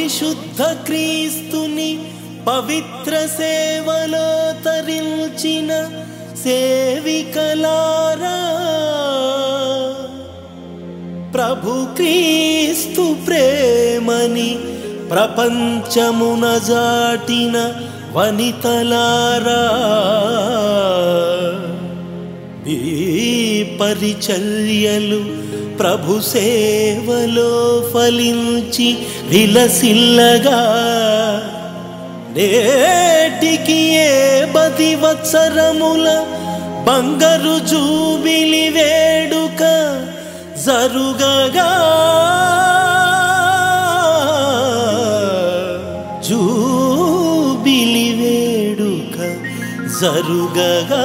పరిశుద్ధ క్రీస్తుని పవిత్ర సేవలో తరించిన సేవికలారా, ప్రభు క్రీస్తు ప్రేమని ప్రపంచమున జాటిన వనితలారా, ఈ పరిచర్యలు ప్రభు సేవలో ఫలించి విలసిల్లగా నేటికి 80 వత్సరముల బంగారు జూబిలి వేడుక జరుగగా, జూబిలి వేడుక జరుగగా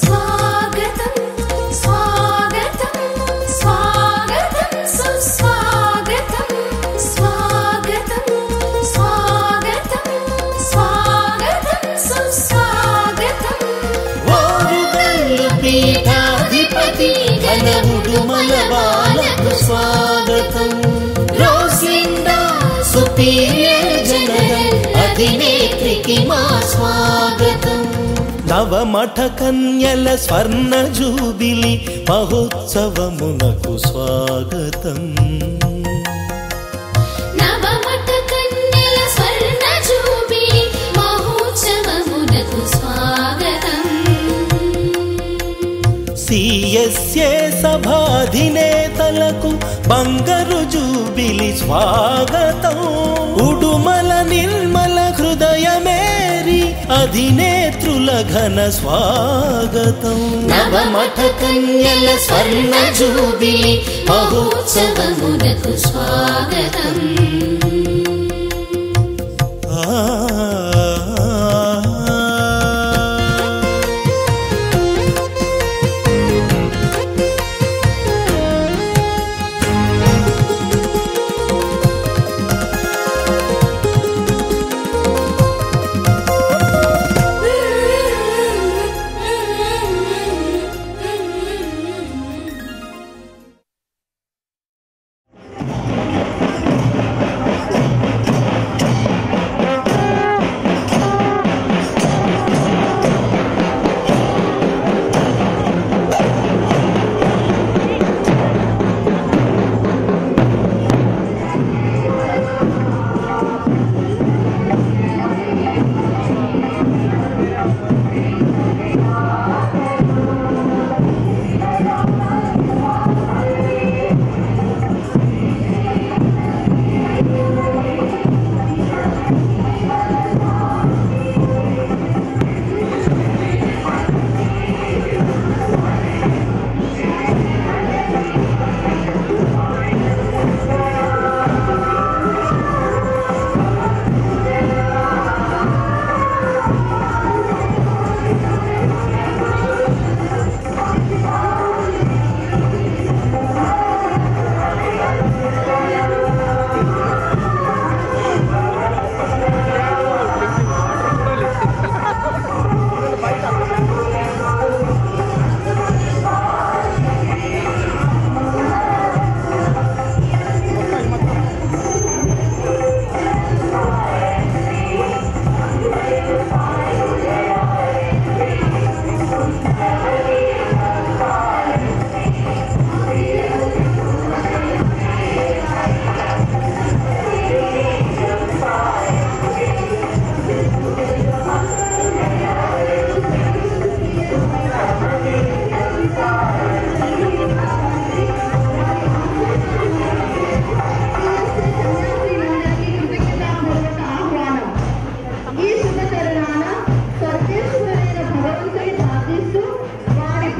స్వాగతం స్వాగతం స్వాగతం సుస్వాగతం స్వాగతం స్వాగతం స్వాగతం సుస్వాగతం వారుగల్లు పీఠాధిపతి ఘనముడుమల బాలకు స్వాగతం, రోసిండా సుపీరియర్ జనరల్ అధినేత్రికి మా స్వాగతం, నవమఠ కన్యల స్వర్ణ జూబిలి మహోత్సవమునకు స్వాగతం, నవమఠ కన్యల స్వర్ణ జూబిలి మహోత్సవమునకు స్వాగతం, సిఎస్ఏ సభాధినేతలకు బంగారు జూబిలి స్వాగతం, ఉడుమల నిర్మల హృదయమేరి అధినేత్రుల ఘన స్వాగతం, నవమఠ కన్యల స్వర్ణ జూబిలి మహోత్సవమునకు స్వాగతం.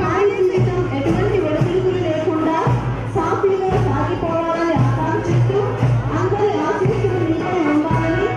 సాయి జీవితం ఎటువంటి ఒడిదుడుకులు లేకుండా సాఫీగా సాగిపోవాలని ఆకాంక్షిస్తూ అందరి ఆశీస్సులు మీపై ఉండాలని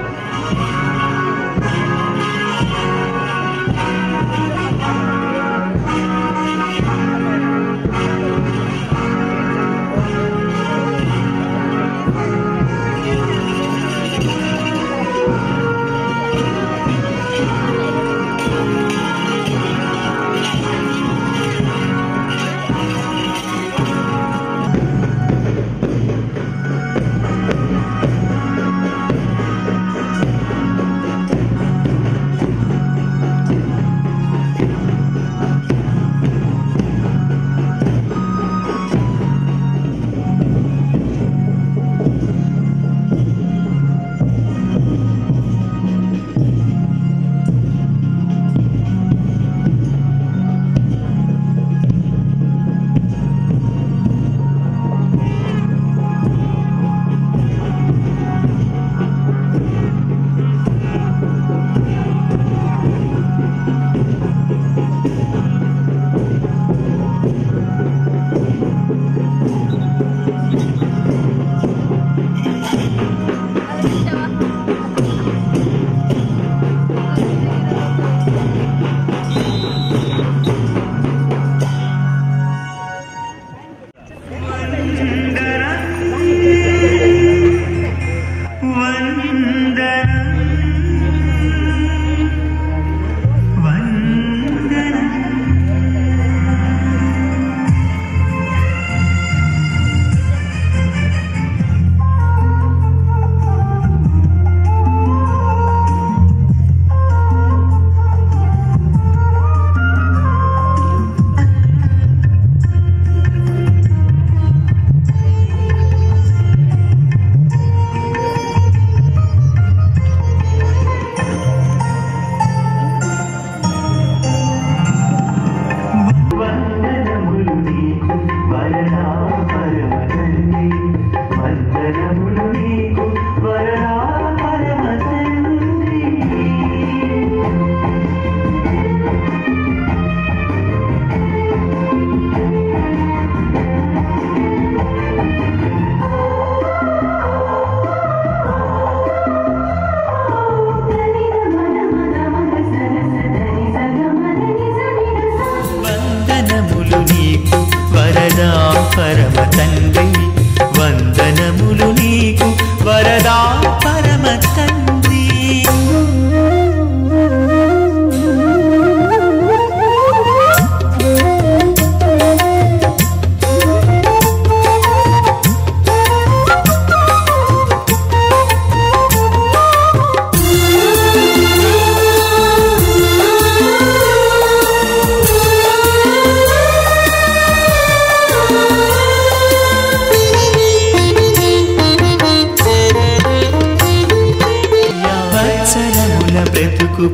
పరమ తండ్రి వందనములు నీకు వరదా పరమ తండ్రి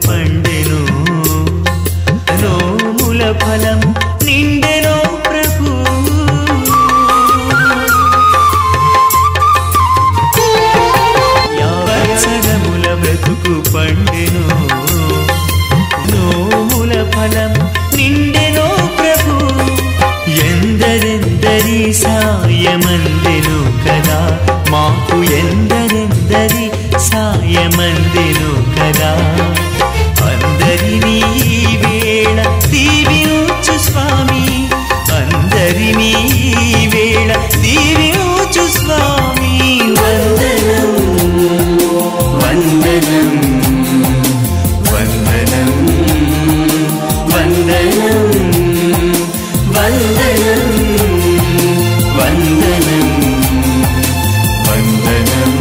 పండెను నోముల ఫలం నిండెనో ప్రభు యావత్సరముల బ్రతుకు పండెను నోముల ఫలం నిండెనో ప్రభు ఎందరెందరి సాయమందెను కదా మాకు ఎందరెందరి సాయమందెను కదా అందరినీ వేళ దీవించు స్వామి అందరినీ వేళ దీవించు స్వామి వందనం వందనం వందనం వందనం వందనం వందనం వందనం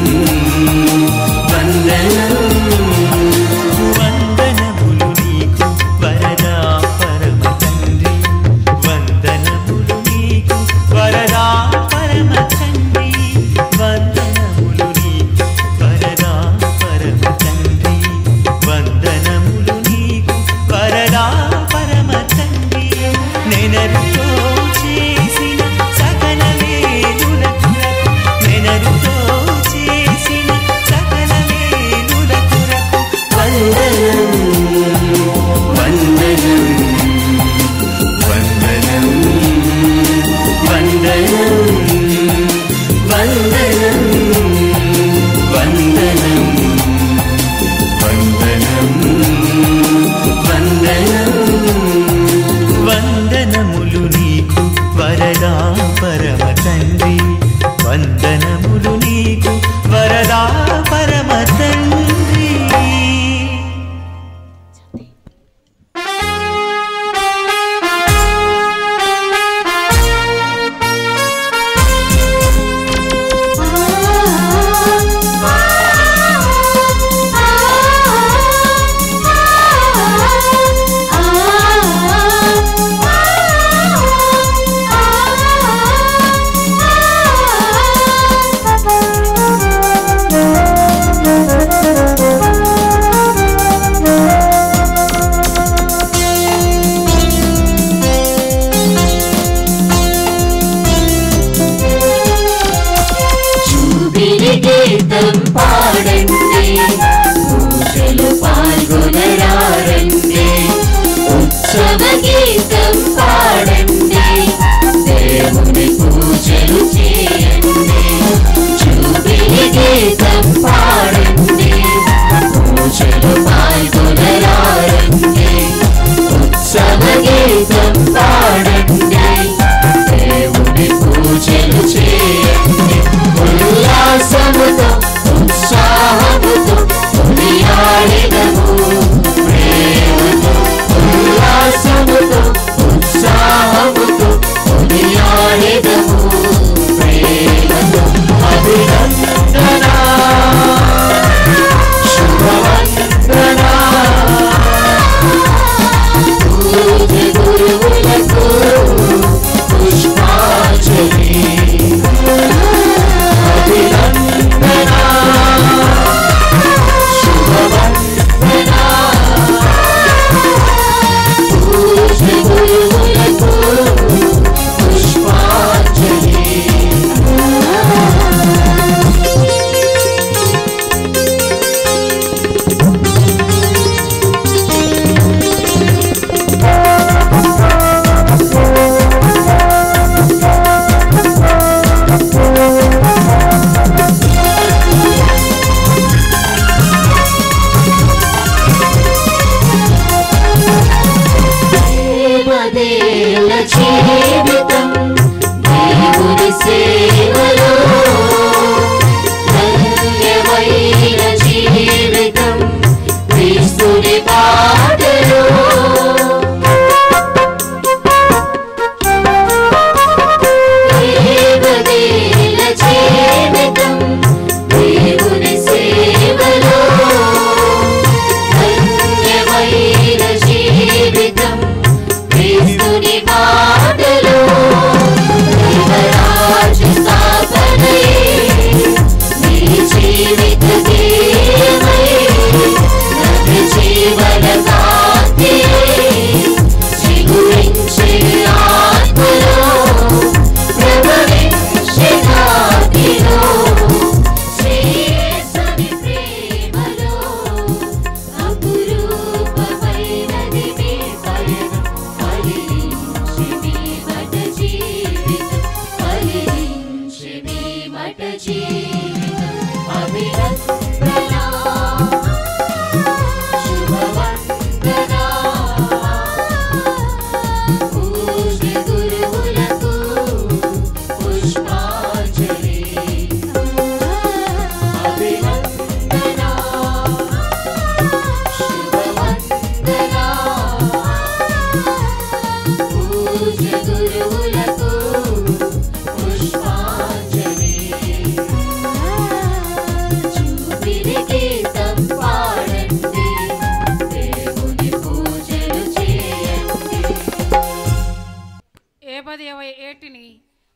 వందనం వందనములు నీకు వరదా పరమ తండ్రి వందనములు నీకు వరదా పరమ తండ్రి వందనములు నీకు వరదా పరమ తండ్రి వందనములు నీకు వరదా పరమ తండ్రి నెనరుతో చేసిన సకల వేలులకు నెనరుతో చేసిన సకల వేలులకు వందనం వందనం వందనం వరదా పరమ తండ్రి వందనములు నీకు వరదా పరమ తండ్రి.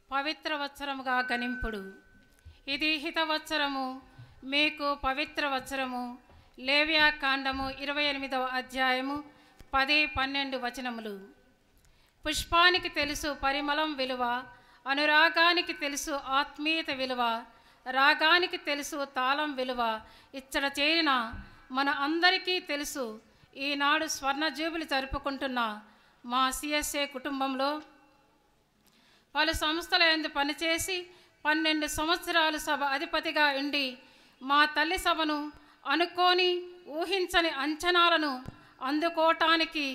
పవిత్ర వత్సరముగా గణింపుడు. ఇది హితవత్సరము, మీకు పవిత్ర వత్సరము. లేవియా కాండము 28వ అధ్యాయము 10-12 వచనములు. పుష్పానికి తెలుసు పరిమళం విలువ, అనురాగానికి తెలుసు ఆత్మీయత విలువ, రాగానికి తెలుసు తాళం విలువ. ఇచ్చట చేరిన మన అందరికీ తెలుసు, ఈనాడు స్వర్ణ జూబిలి జరుపుకుంటున్న మా సిఎస్ఏ కుటుంబంలో పలు సంస్థల యందు పనిచేసి 12 సంవత్సరాలు సభ అధిపతిగా ఉండి మా తల్లి సభను అనుకోని ఊహించని అంచనాలను అందుకోవటానికి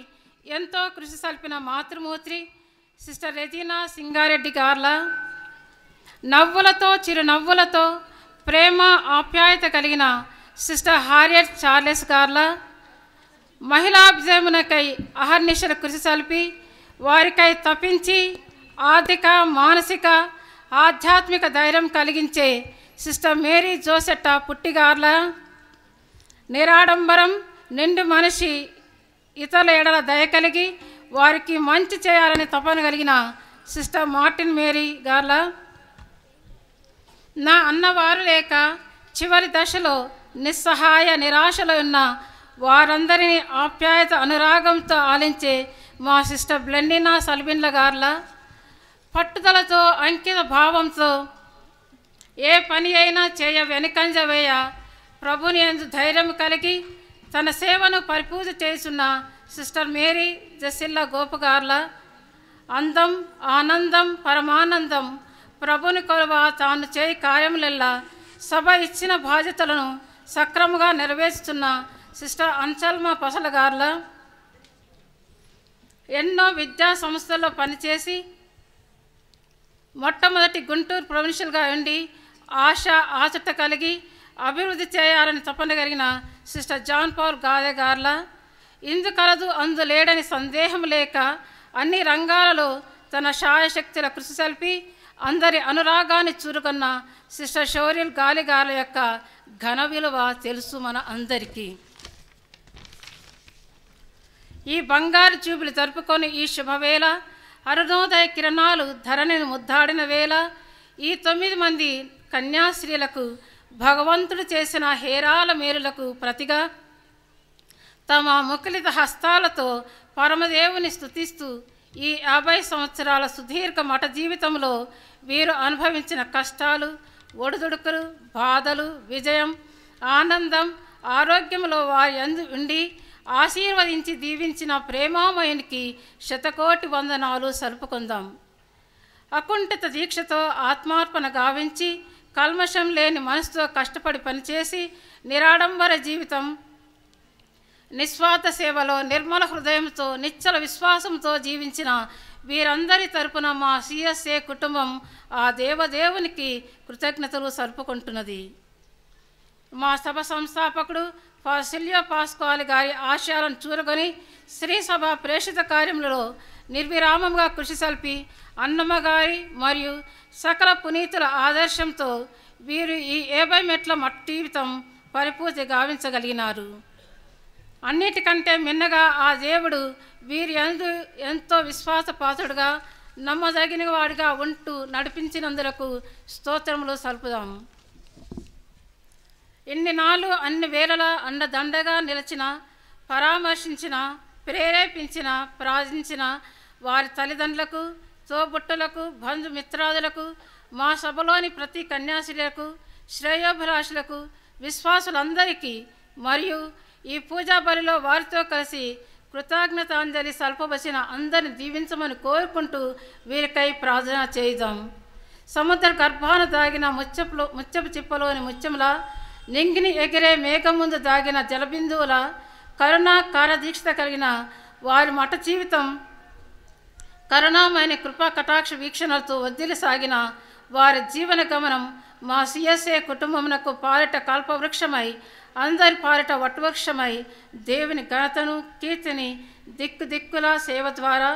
ఎంతో కృషి సల్పిన మాతృమూర్తి సిస్టర్ రెజీనా సింగారెడ్డి గార్ల, నవ్వులతో చిరునవ్వులతో ప్రేమ ఆప్యాయత కలిగిన సిస్టర్ హారియట్ చార్లెస్ గార్ల, మహిళాభిజయమునకై అహర్నిశల కృషి సల్పి వారికై తప్పించి ఆర్థిక మానసిక ఆధ్యాత్మిక ధైర్యం కలిగించే సిస్టర్ మేరీ జోసెట్ట పుట్టిగార్ల, నిరాడంబరం నిండు మనిషి ఇతరుల ఎడల దయ కలిగి వారికి మంచి చేయాలని తపన కలిగిన సిస్టర్ మార్టిన్ మేరీ గార్ల, నా అన్నవారు లేక చివరి దశలో నిస్సహాయ నిరాశలో ఉన్న వారందరినీ ఆప్యాయత అనురాగంతో ఆలించే మా సిస్టర్ బ్లెండినా సల్బిన్ల గార్ల, పట్టుదలతో అంకిత భావంతో ఏ పని అయినా చేయ వెనుకంజ వేయ ప్రభుని యందు ధైర్యం కలిగి తన సేవను పరిపూజ చేస్తున్న సిస్టర్ మేరీ జసిల్లా గోపగార్ల, అందం ఆనందం పరమానందం ప్రభుని కొలవ తాను చేయి కార్యములెల్లా సభ ఇచ్చిన బాధ్యతలను సక్రమంగా నెరవేర్చుతున్న సిస్టర్ అన్సల్మా పసలగార్ల, ఎన్నో విద్యా సంస్థల్లో పనిచేసి మొట్టమొదటి గుంటూరు ప్రొవిన్షియల్గా ఉండి ఆశట కలిగి అభివృద్ధి చేయాలని తపన కలిగిన సిస్టర్ జాన్ పాల్ గాదే గార్ల, ఇందు కలదు అందు లేడని సందేహం లేక అన్ని రంగాలలో తన శాయశక్తుల కృషి సల్పి అందరి అనురాగాన్ని చూరుకున్న సిస్టర్ షోరియల్ గాలిగార్ల యొక్క ఘన విలువ తెలుసు మన అందరికీ. ఈ బంగారు జూబిలి జరుపుకొని ఈ శుభవేళ అరుణోదయ కిరణాలు ధరణిని ముద్దాడిన వేళ ఈ 9 మంది కన్యాశ్రీలకు భగవంతుడు చేసిన హేరాల మేలులకు ప్రతిగా తమ ముఖలిత హస్తాలతో పరమదేవుని స్తుతిస్తూ ఈ 50 సంవత్సరాల సుదీర్ఘ మఠ జీవితంలో వీరు అనుభవించిన కష్టాలు, ఒడిదుడుకులు, బాధలు, విజయం, ఆనందం, ఆరోగ్యంలో వారి యందు ఉండి ఆశీర్వదించి దీవించిన ప్రేమామయునికి శతకోటి వందనాలు సలుపుకుందాం. అకుంఠిత దీక్షతో ఆత్మార్పణ గావించి కల్మషం లేని మనసుతో కష్టపడి పనిచేసి నిరాడంబర జీవితం నిస్వార్థ సేవలో నిర్మల హృదయంతో నిశ్చల విశ్వాసంతో జీవించిన వీరందరి తరపున మా సిఎస్ఏ కుటుంబం ఆ దేవదేవునికి కృతజ్ఞతలు సలుపుకుంటున్నది. మా సభ సంస్థాపకుడు సిల్వియో పాస్క్వాలి గారి ఆశయాలను చూరగొని శ్రీ సభ ప్రేషిత కార్యములలో నిర్విరామంగా కృషి సల్పి అన్నమ్మ గారి మరియు సకల పునీతుల ఆదర్శంతో వీరు ఈ 50 మెట్ల మఠ జీవితం పరిపూర్తి గావించగలిగినారు. అన్నిటికంటే మిన్నగా ఆ దేవుడు వీరి యందు ఎంతో విశ్వాసపాత్రుడుగా నమ్మదగిన వాడిగా ఉంటూ నడిపించినందులకు స్తోత్రములు సల్పుదాం. ఇన్ని నాళ్ళు అన్ని వేళలా అండదండగా నిలిచిన, పరామర్శించిన, ప్రేరేపించిన, ప్రార్థించిన వారి తల్లిదండ్రులకు, తోబుట్టులకు, బంధుమిత్రాదులకు, మా సభలోని ప్రతి కన్యాశ్రీలకు, శ్రేయోభిలాషులకు, విశ్వాసులందరికీ మరియు ఈ పూజా బలిలో వారితో కలిసి కృతజ్ఞతాంజలి సల్పవలసిన అందరిని దీవించమని కోరుకుంటూ వీరికై ప్రార్థన చేద్దాం. సముద్ర గర్భాన దాగిన ముచ్చపు చిప్పలోని ముత్యముల, నింగిని ఎగిరే మేఘం ముందు దాగిన జలబిందువుల కరుణా కార్యదీక్షత కలిగిన వారి మఠ జీవితం కరుణామైన కృపా కటాక్ష వీక్షణలతో వదిలి సాగిన వారి జీవన గమనం మా సిఎస్ఏ కుటుంబమునకు పాలిట కల్పవృక్షమై అందరి పాలిట వటవృక్షమై దేవుని ఘనతను కీర్తిని దిక్కుల సేవ ద్వారా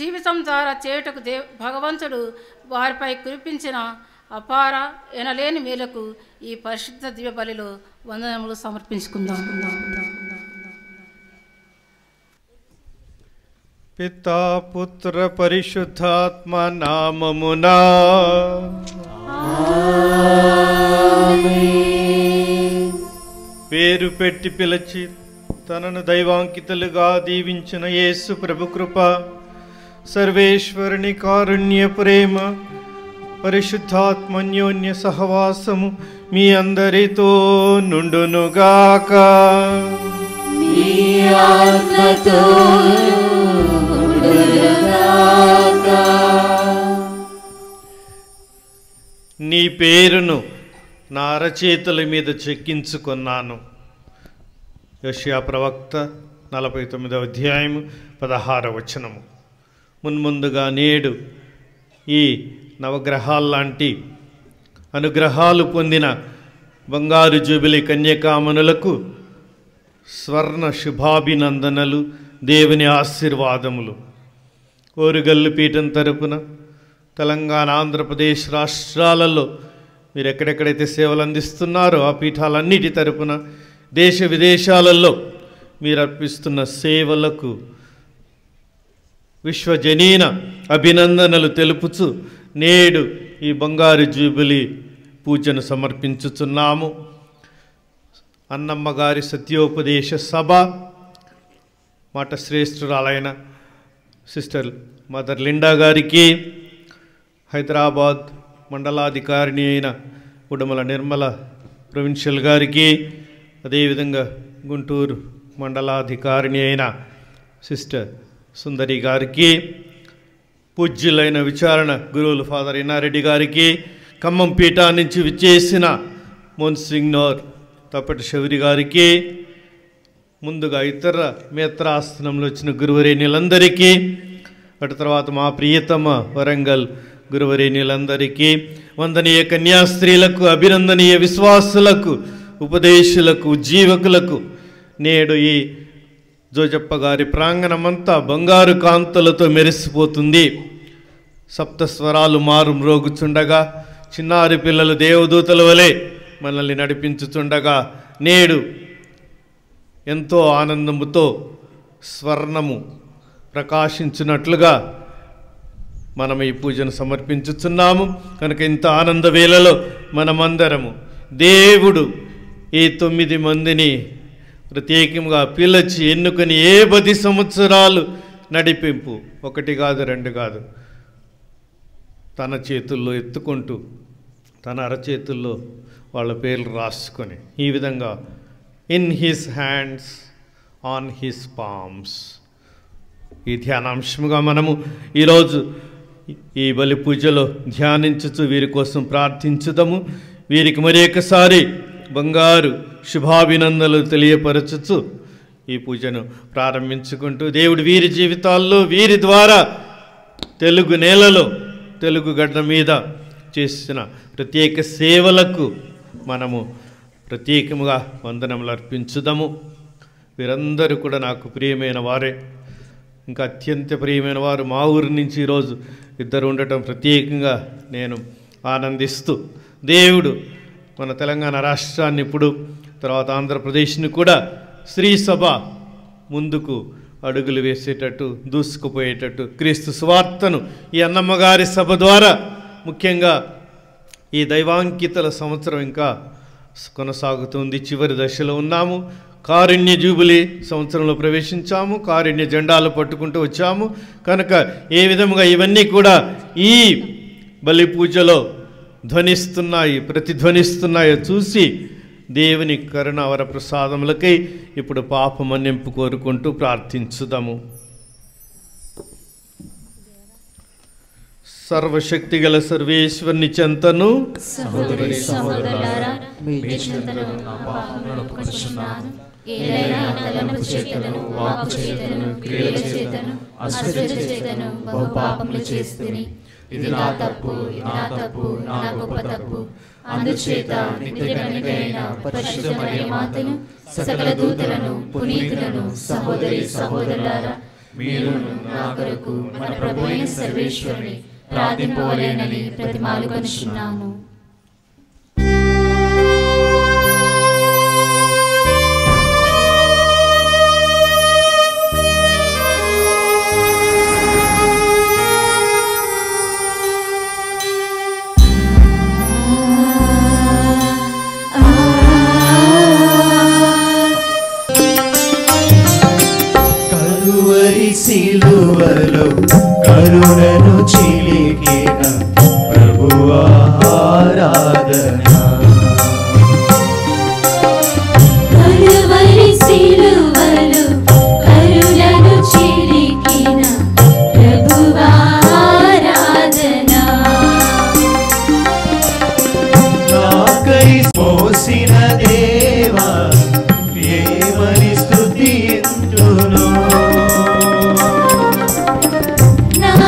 జీవితం ద్వారా చేయుటకు భగవంతుడు వారిపై కురిపించిన అపార ఎనలేని మేలకు ఈ పరిశుద్ధ దివ్య బలిలో వందనములు సమర్పించుకుందాం. పితా పుత్ర పరిశుద్ధాత్మ నామమునా పేరు పెట్టి పిలిచి తనను దైవాంకితులుగా దీవించిన యేసు ప్రభు కృప, సర్వేశ్వరుని కారుణ్య ప్రేమ, పరిశుద్ధాత్మన్యోన్య సహవాసము మీ అందరితో నుండునుగాక. నీ పేరును నా అరచేతుల మీద చెక్కించుకున్నాను. యెషయా ప్రవక్త 49వ అధ్యాయము 16వ వచనము. మున్ముందుగా నేడు ఈ నవగ్రహాల్లాంటి అనుగ్రహాలు పొందిన బంగారు జూబిలీ కన్యకామణులకు స్వర్ణ శుభాభినందనలు, దేవుని ఆశీర్వాదములు. ఓరుగల్లు పీఠం తరపున తెలంగాణ, ఆంధ్రప్రదేశ్ రాష్ట్రాలలో మీరు ఎక్కడెక్కడైతే సేవలు అందిస్తున్నారో ఆ పీఠాలన్నిటి తరపున దేశ విదేశాలలో మీరు అర్పిస్తున్న సేవలకు విశ్వజనీన అభినందనలు తెలుపుచు నేడు ఈ బంగారు జూబిలీ పూజను సమర్పించుచున్నాము. అన్నమ్మ గారి సత్యోపదేశ సభ మాట శ్రేష్ఠురాలైన సిస్టర్ మదర్ లిండా గారికి, హైదరాబాద్ మండలాధికారిణి అయిన ఉడమల నిర్మల ప్రొవిన్షియల్ గారికి, అదేవిధంగా గుంటూరు మండలాధికారిణి అయిన సిస్టర్ సుందరి గారికి, పూజ్యులైన విచారణ గురువులు ఫాదర్ ఇన్నారెడ్డి గారికి, ఖమ్మం పీఠా నుంచి విచ్చేసిన మోన్సింగ్నోర్ తప్పటి శౌరి గారికి, ముందుగా ఇతర మేత్రాసనంలో వచ్చిన గురువరేణ్యులందరికీ, అటు తర్వాత మా ప్రియతమ వరంగల్ గురువరేణ్యులందరికీ, వందనీయ కన్యాస్త్రీలకు, అభినందనీయ విశ్వాసులకు, ఉపదేశులకు, జీవకులకు, నేడు ఈ జోజప్ప గారి ప్రాంగణమంతా బంగారు కాంతులతో మెరిసిపోతుంది. సప్తస్వరాలు మారు మ్రోగుచుండగా, చిన్నారి పిల్లలు దేవదూతల వలె మనల్ని నడిపించుచుండగా, నేడు ఎంతో ఆనందముతో స్వర్ణము ప్రకాశించినట్లుగా మనం ఈ పూజను సమర్పించుచున్నాము. కనుక ఇంత ఆనంద వేళలో మనమందరము దేవుడు ఈ 9 మందిని ప్రత్యేకంగా పిలిచి ఎన్నుకొని 10 సంవత్సరాలు నడిపింపు, 1 కాదు 2 కాదు, తన చేతుల్లో ఎత్తుకుంటూ తన అరచేతుల్లో వాళ్ళ పేర్లు రాసుకొని ఈ విధంగా in his hands on his palms ఈ ధ్యానాంశముగా మనము ఈరోజు ఈ బలి పూజలో ధ్యానించుచు వీరి కోసం ప్రార్థించుదాము. వీరికి మరి ఒకసారి బంగారు శుభాభినందనలు తెలియపరచుచు ఈ పూజను ప్రారంభించుకుంటూ, దేవుడు వీరి జీవితాల్లో వీరి ద్వారా తెలుగు నేలలో, తెలుగు గడ్డ మీద చేసిన ప్రత్యేక సేవలకు మనము ప్రత్యేకముగా వందనములు అర్పించుదాము. వీరందరూ కూడా నాకు ప్రియమైన వారే, ఇంకా అత్యంత ప్రియమైన వారు. మా ఊరి నుంచి ఈరోజు 2 ఉండటం ప్రత్యేకంగా నేను ఆనందిస్తూ, దేవుడు మన తెలంగాణ రాష్ట్రాన్ని ఇప్పుడు, తర్వాత ఆంధ్రప్రదేశ్ని కూడా స్త్రీ సభ ముందుకు అడుగులు వేసేటట్టు, దూసుకుపోయేటట్టు, క్రీస్తు సువార్తను ఈ అన్నమ్మగారి సభ ద్వారా, ముఖ్యంగా ఈ దైవాంకితల సంవత్సరం ఇంకా కొనసాగుతుంది, చివరి దశలో ఉన్నాము. కారుణ్య జూబిలీ సంవత్సరంలో ప్రవేశించాము, కారుణ్య జెండాలు పట్టుకుంటూ వచ్చాము. కనుక ఏ విధముగా ఇవన్నీ కూడా ఈ బలి పూజలో ధ్వనిస్తున్నాయి, ప్రతిధ్వనిస్తున్నాయో చూసి దేవుని కరుణ వరప్రసాదములకై ఇప్పుడు పాపమన్నింపు కోరుకుంటూ ప్రార్థించుదాము. సర్వశక్తి గల సర్వేశ్వరుని చెంతను, సహోదరి సహోదరులారా, మీ చెంతను నా పాపములను ఒప్పుకొనుచున్నాను. ఏలైనా తలంపు చేతను, వాక్కు చేతను, క్రియల చేతను, అశ్రద్ధ చేతను బహు పాపములు చేస్తుని. ఇది నా తప్పు, నా గొప్ప తప్పు. అందుచేత నిత్య కన్యకైన పరిశుద్ధ మరియ మాతను, సకల దూతలను, పునీతులను, సహోదరి సహోదరులారా, మీరు నా కొరకు మన ప్రభువైన సర్వేశ్వరుని ప్రార్థింపవలెనని ప్రతిమాలుకొనుచున్నాను. కలువరి సిలువలో కరుణను చిలికిన ప్రభువా ఆరాధన. కలువరి సిలువలో కరుణను చిలికిన ప్రభువా ఆరాధన. నాకై మోసిన దేవా ఏమని స్తుతింతును. నా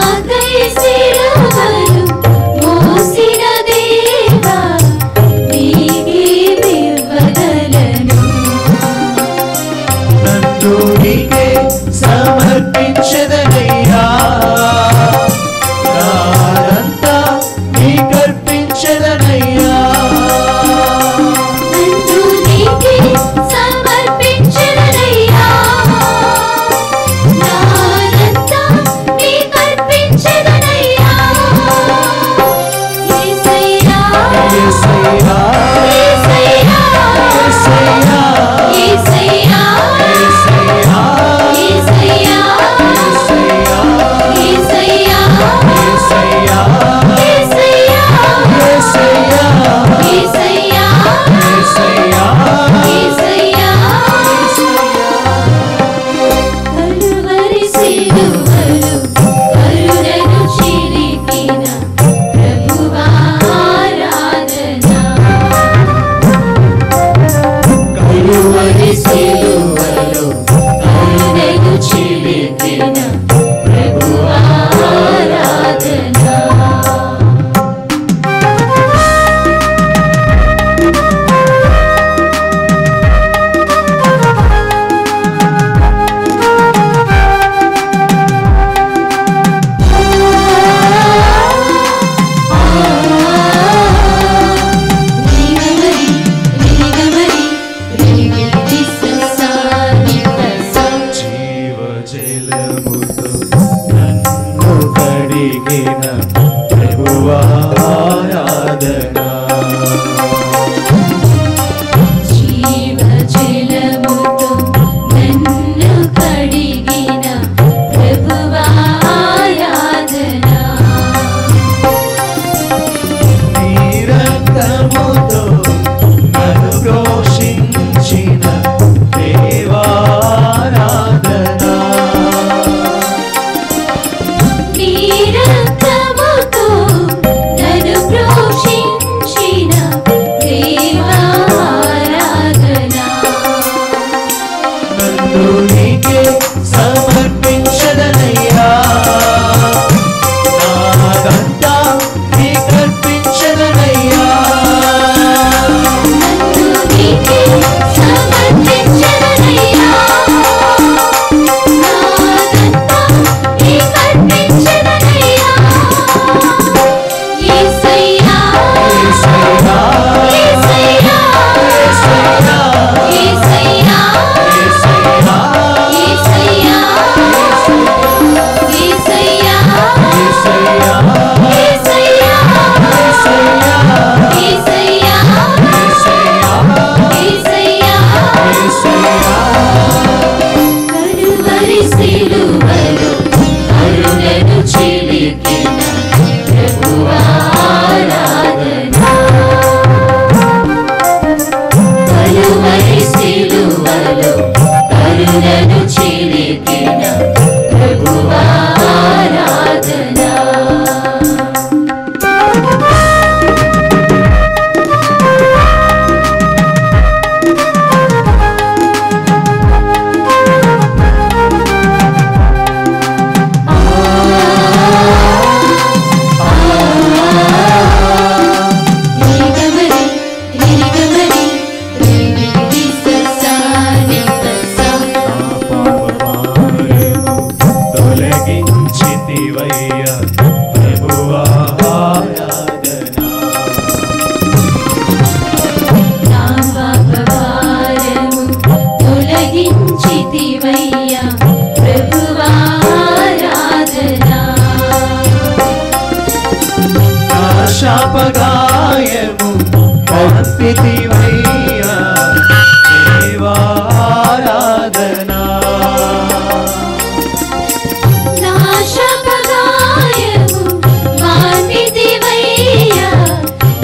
ప్రభువా ఆరాధనా. జీవజలముతో నన్ను కడిగిన ప్రభువా ఆరాధనా. నీ రక్తముతో నన్ను పోషించిన దేవా ఆరాధనా. నీ రక్తముతో నన్ను పోషించిన దేవా ఆరాధనా. నన్ను నీకే సమర్పించదనయ్యా, నాదంతా నీకర్పించదనయ్యా. నన్ను నీకే సమర్పించదనయ్యా, నాదంతా నీకర్పించదనయ్యా. యేసయ్యా, యేసయ్యా, యేసయ్యా, యేసయ్యా, యేసయ్యా, యేసయ్యా, యేసయ్యా, యేసయ్యా, యేసయ్యా, యేసయ్యా, యేసయ్యా, యేసయ్యా, యేసయ్యా. కలువరి సిలువలో కరుణను చిలికిన ప్రభువా ఆరాధనా. కలువరి సిలువలో కరుణను చిలికిన ప్రభువా ఆరాధనా. రిగమరి రిగమరి రిగిరి ససాని ససా. తొలగించితివయ్యా ప్రభువా ఆరాధనా. నా పాపభారము తొలగించితివయ్యా ప్రభువా ఆరాధనా. నా శాపగాయము పంపితివయ్యా దేవా ఆరాధనా. నా శాపగాయము మాన్పితివయ్యా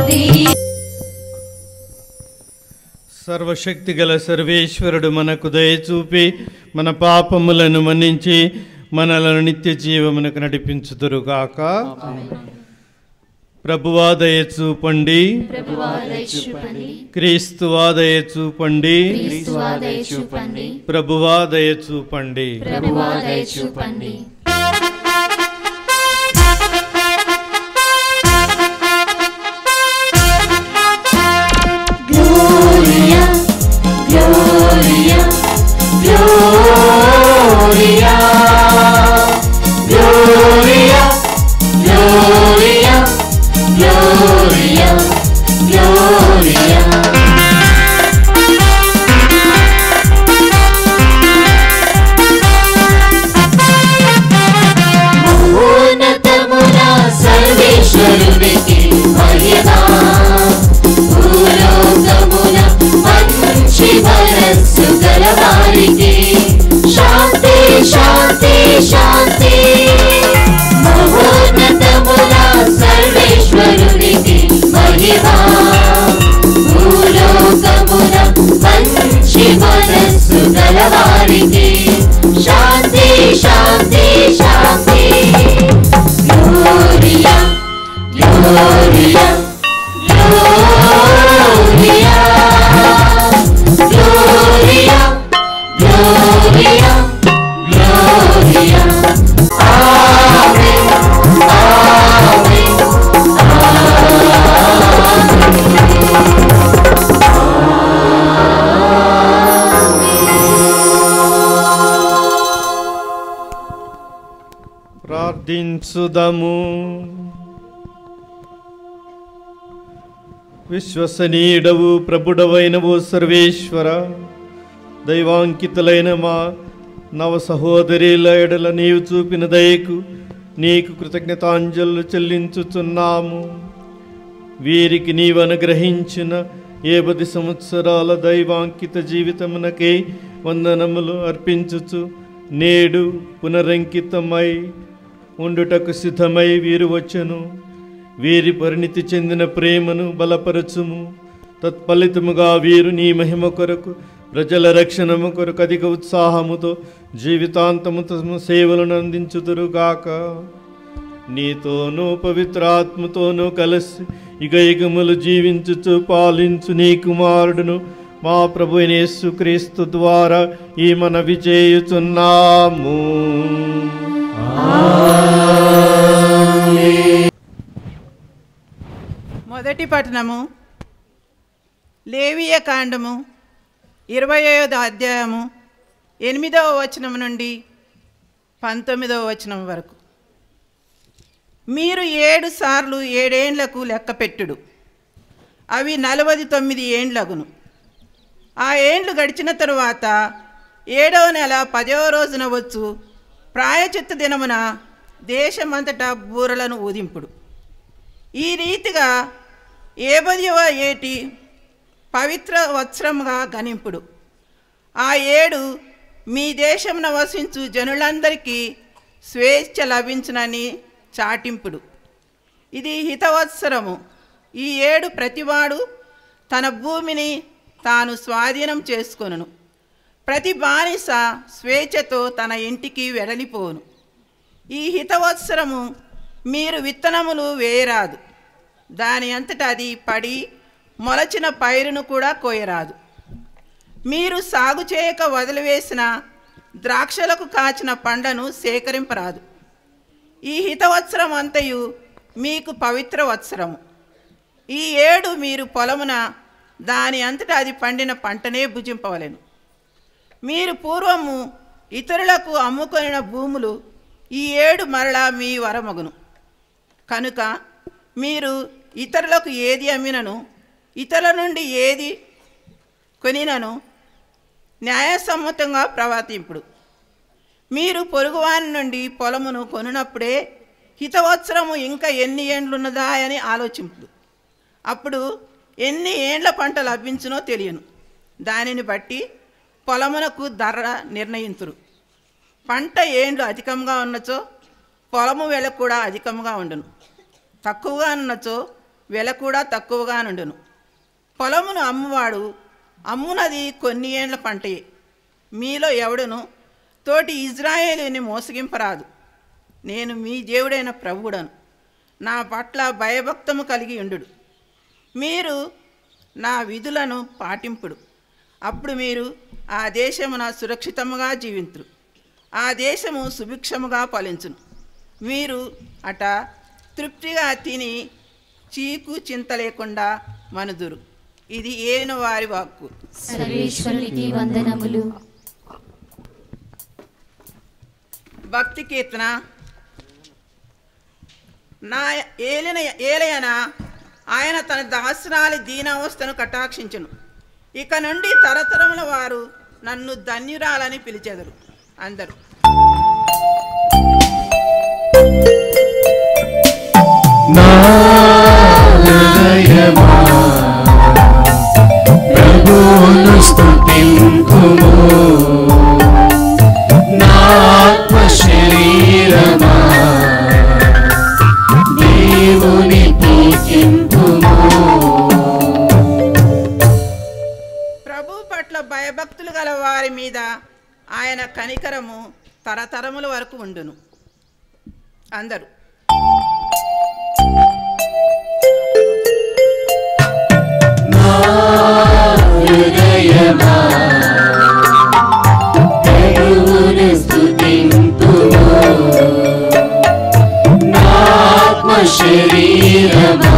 దేవా. సర్వశక్తి గల సర్వేశ్వరుడు మనకు దయచూపి మన పాపములను మన్నించి మనలను నిత్య జీవమునకు నడిపించుదురుగాక. ప్రభువా దయచూపండి, ప్రభువా దయచూపండి, క్రీస్తువా దయచూపండి, క్రీస్తువా దయచూపండి, ప్రభువా దయచూపండి. ప్రభువా దయచూపండి. Gloria, Gloria, Gloria, Gloria, Gloria, Gloria, Gloria. మహోన్నతమున సర్వేశ్వరునికి మహిమా. భూలోకమున మంచి మనస్సు గలవారికి శాంతి, శాంతి, శాంతి. మహోన్నతమున సర్వేశ్వరునికి మహిమా. భూలోకమున మంచి మనస్సు గలవారికి శాంతి, శాంతి, శాంతి. Gloria, Gloria, Gloria, Gloria, Gloria, Gloria. Amen, Amen, ప్రార్థించుదము. విశ్వసనీయుడవు ప్రభుడవైనవు సర్వేశ్వర, దైవాంకితులైన మా నవ సహోదరుల ఎడల నీవు చూపిన దయకు నీకు కృతజ్ఞతాంజలు చెల్లించుచున్నాము. వీరికి నీవు అనుగ్రహించిన 50 సంవత్సరాల దైవాంకిత జీవితమునకే వందనములు అర్పించుచు నేడు పునరంకితమై ఉండుటకు సిద్ధమై వీరు వచ్చెను. వీరి పరిణితి చెందిన ప్రేమను బలపరచుము. తత్ఫలితముగా వీరు నీ మహిమ కొరకు, ప్రజల రక్షణము కొరకు అధిక ఉత్సాహముతో జీవితాంతము తమ సేవలను అందించుదురుగాక. నీతోనూ పవిత్రాత్మతోనూ కలిసి యుగయుగములు జీవించుచు పాలించు నీ కుమారుడును మా ప్రభు యేసుక్రీస్తు ద్వారా ఈ మనవి చేయుచున్నాము. మొదటి పట్టణము లేవియ కాండము 25వ అధ్యాయము 8వ వచనం నుండి 19వ వచనం వరకు. మీరు 7 సార్లు 7 ఏండ్లకు లెక్కపెట్టుడు, అవి 49 ఏండ్లగును. ఆ ఏండ్లు గడిచిన తరువాత 7వ నెల 10వ రోజున వచ్చు ప్రాయచిత్త దినమున దేశమంతటా బూరలను ఊదింపుడు. ఈ రీతిగా 50వ ఏటి పవిత్ర వత్సరముగా గణింపుడు. ఆ 7 మీ దేశమున వసించు జనులందరికీ స్వేచ్ఛ లభించునని చాటింపుడు. ఇది హితవత్సరము. ఈ 7 ప్రతివాడు తన భూమిని తాను స్వాధీనం చేసుకొనును. ప్రతి బానిస స్వేచ్ఛతో తన ఇంటికి వెడలిపోను. ఈ హితవత్సరము మీరు విత్తనములు వేయరాదు, దాని అంతటా అది పడి మొలచిన పైరును కూడా కోయరాదు. మీరు సాగు చేయక వదిలివేసిన ద్రాక్షలకు కాచిన పండ్లను సేకరింపరాదు. ఈ హితవత్సరం అంతయు మీకు పవిత్ర వత్సరము. ఈ 7 మీరు పొలమున దాని అంతటా అది పండిన పంటనే భుజింపవలెను. మీరు పూర్వము ఇతరులకు అమ్ముకొనిన భూములు ఈ 7 మరలా మీ వరమగును. కనుక మీరు ఇతరులకు ఏది అమ్మినను, ఇతరుల నుండి ఏది కొనినను న్యాయసమ్మతంగా ప్రవర్తింపుడు. మీరు పొరుగువాని నుండి పొలమును కొనున్నప్పుడే హితవత్సరము ఇంకా ఎన్ని ఏండ్లున్నదా అని ఆలోచింపుడు. అప్పుడు ఎన్ని ఏండ్ల పంట లభించునో తెలియను. దానిని బట్టి పొలమునకు ధర నిర్ణయింతురు. పంట ఏండ్లు అధికంగా ఉన్నచో పొలము వెల కూడా అధికంగా ఉండును, తక్కువగా ఉన్నచో వెల కూడా తక్కువగా నుండును. పొలమును అమ్మువాడు అమ్మునది కొన్ని ఏండ్ల పంటయే. మీలో ఎవడును తోటి ఇజ్రాయేలుని మోసగింపరాదు. నేను మీ దేవుడైన ప్రభువుడను. నా పట్ల భయభక్తము కలిగి ఉండుడు. మీరు నా విధులను పాటింపుడు. అప్పుడు మీరు ఆ దేశమున సురక్షితముగా జీవింతురు. ఆ దేశము సుభిక్షముగా ఫలించును. మీరు అట తృప్తిగా తిని చీకు చింత లేకుండా మనుదురు. ఇది ఏలిన వారి వాక్కు. సర్వేశ్వరునికి వందనములు. భక్తి కీర్తన. నా ఏలయన ఆయన తన దాసరాలి దీనావస్థను కటాక్షించును. ఇక నుండి తరతరముల వారు నన్ను ధన్యురాలని పిలిచెదరు. అందరూ ప్రభువును స్తుతింతుము. నా ఆత్మ శరీరమా దేవుని కీర్తింతుము. ప్రభు పట్ల భయభక్తులు గల వారి మీద ఆయన కనికరము తరతరముల వరకు ఉండును. అందరూ హృదయమా ప్రభువును స్తుతింతుము. నా ఆత్మ శరీరమా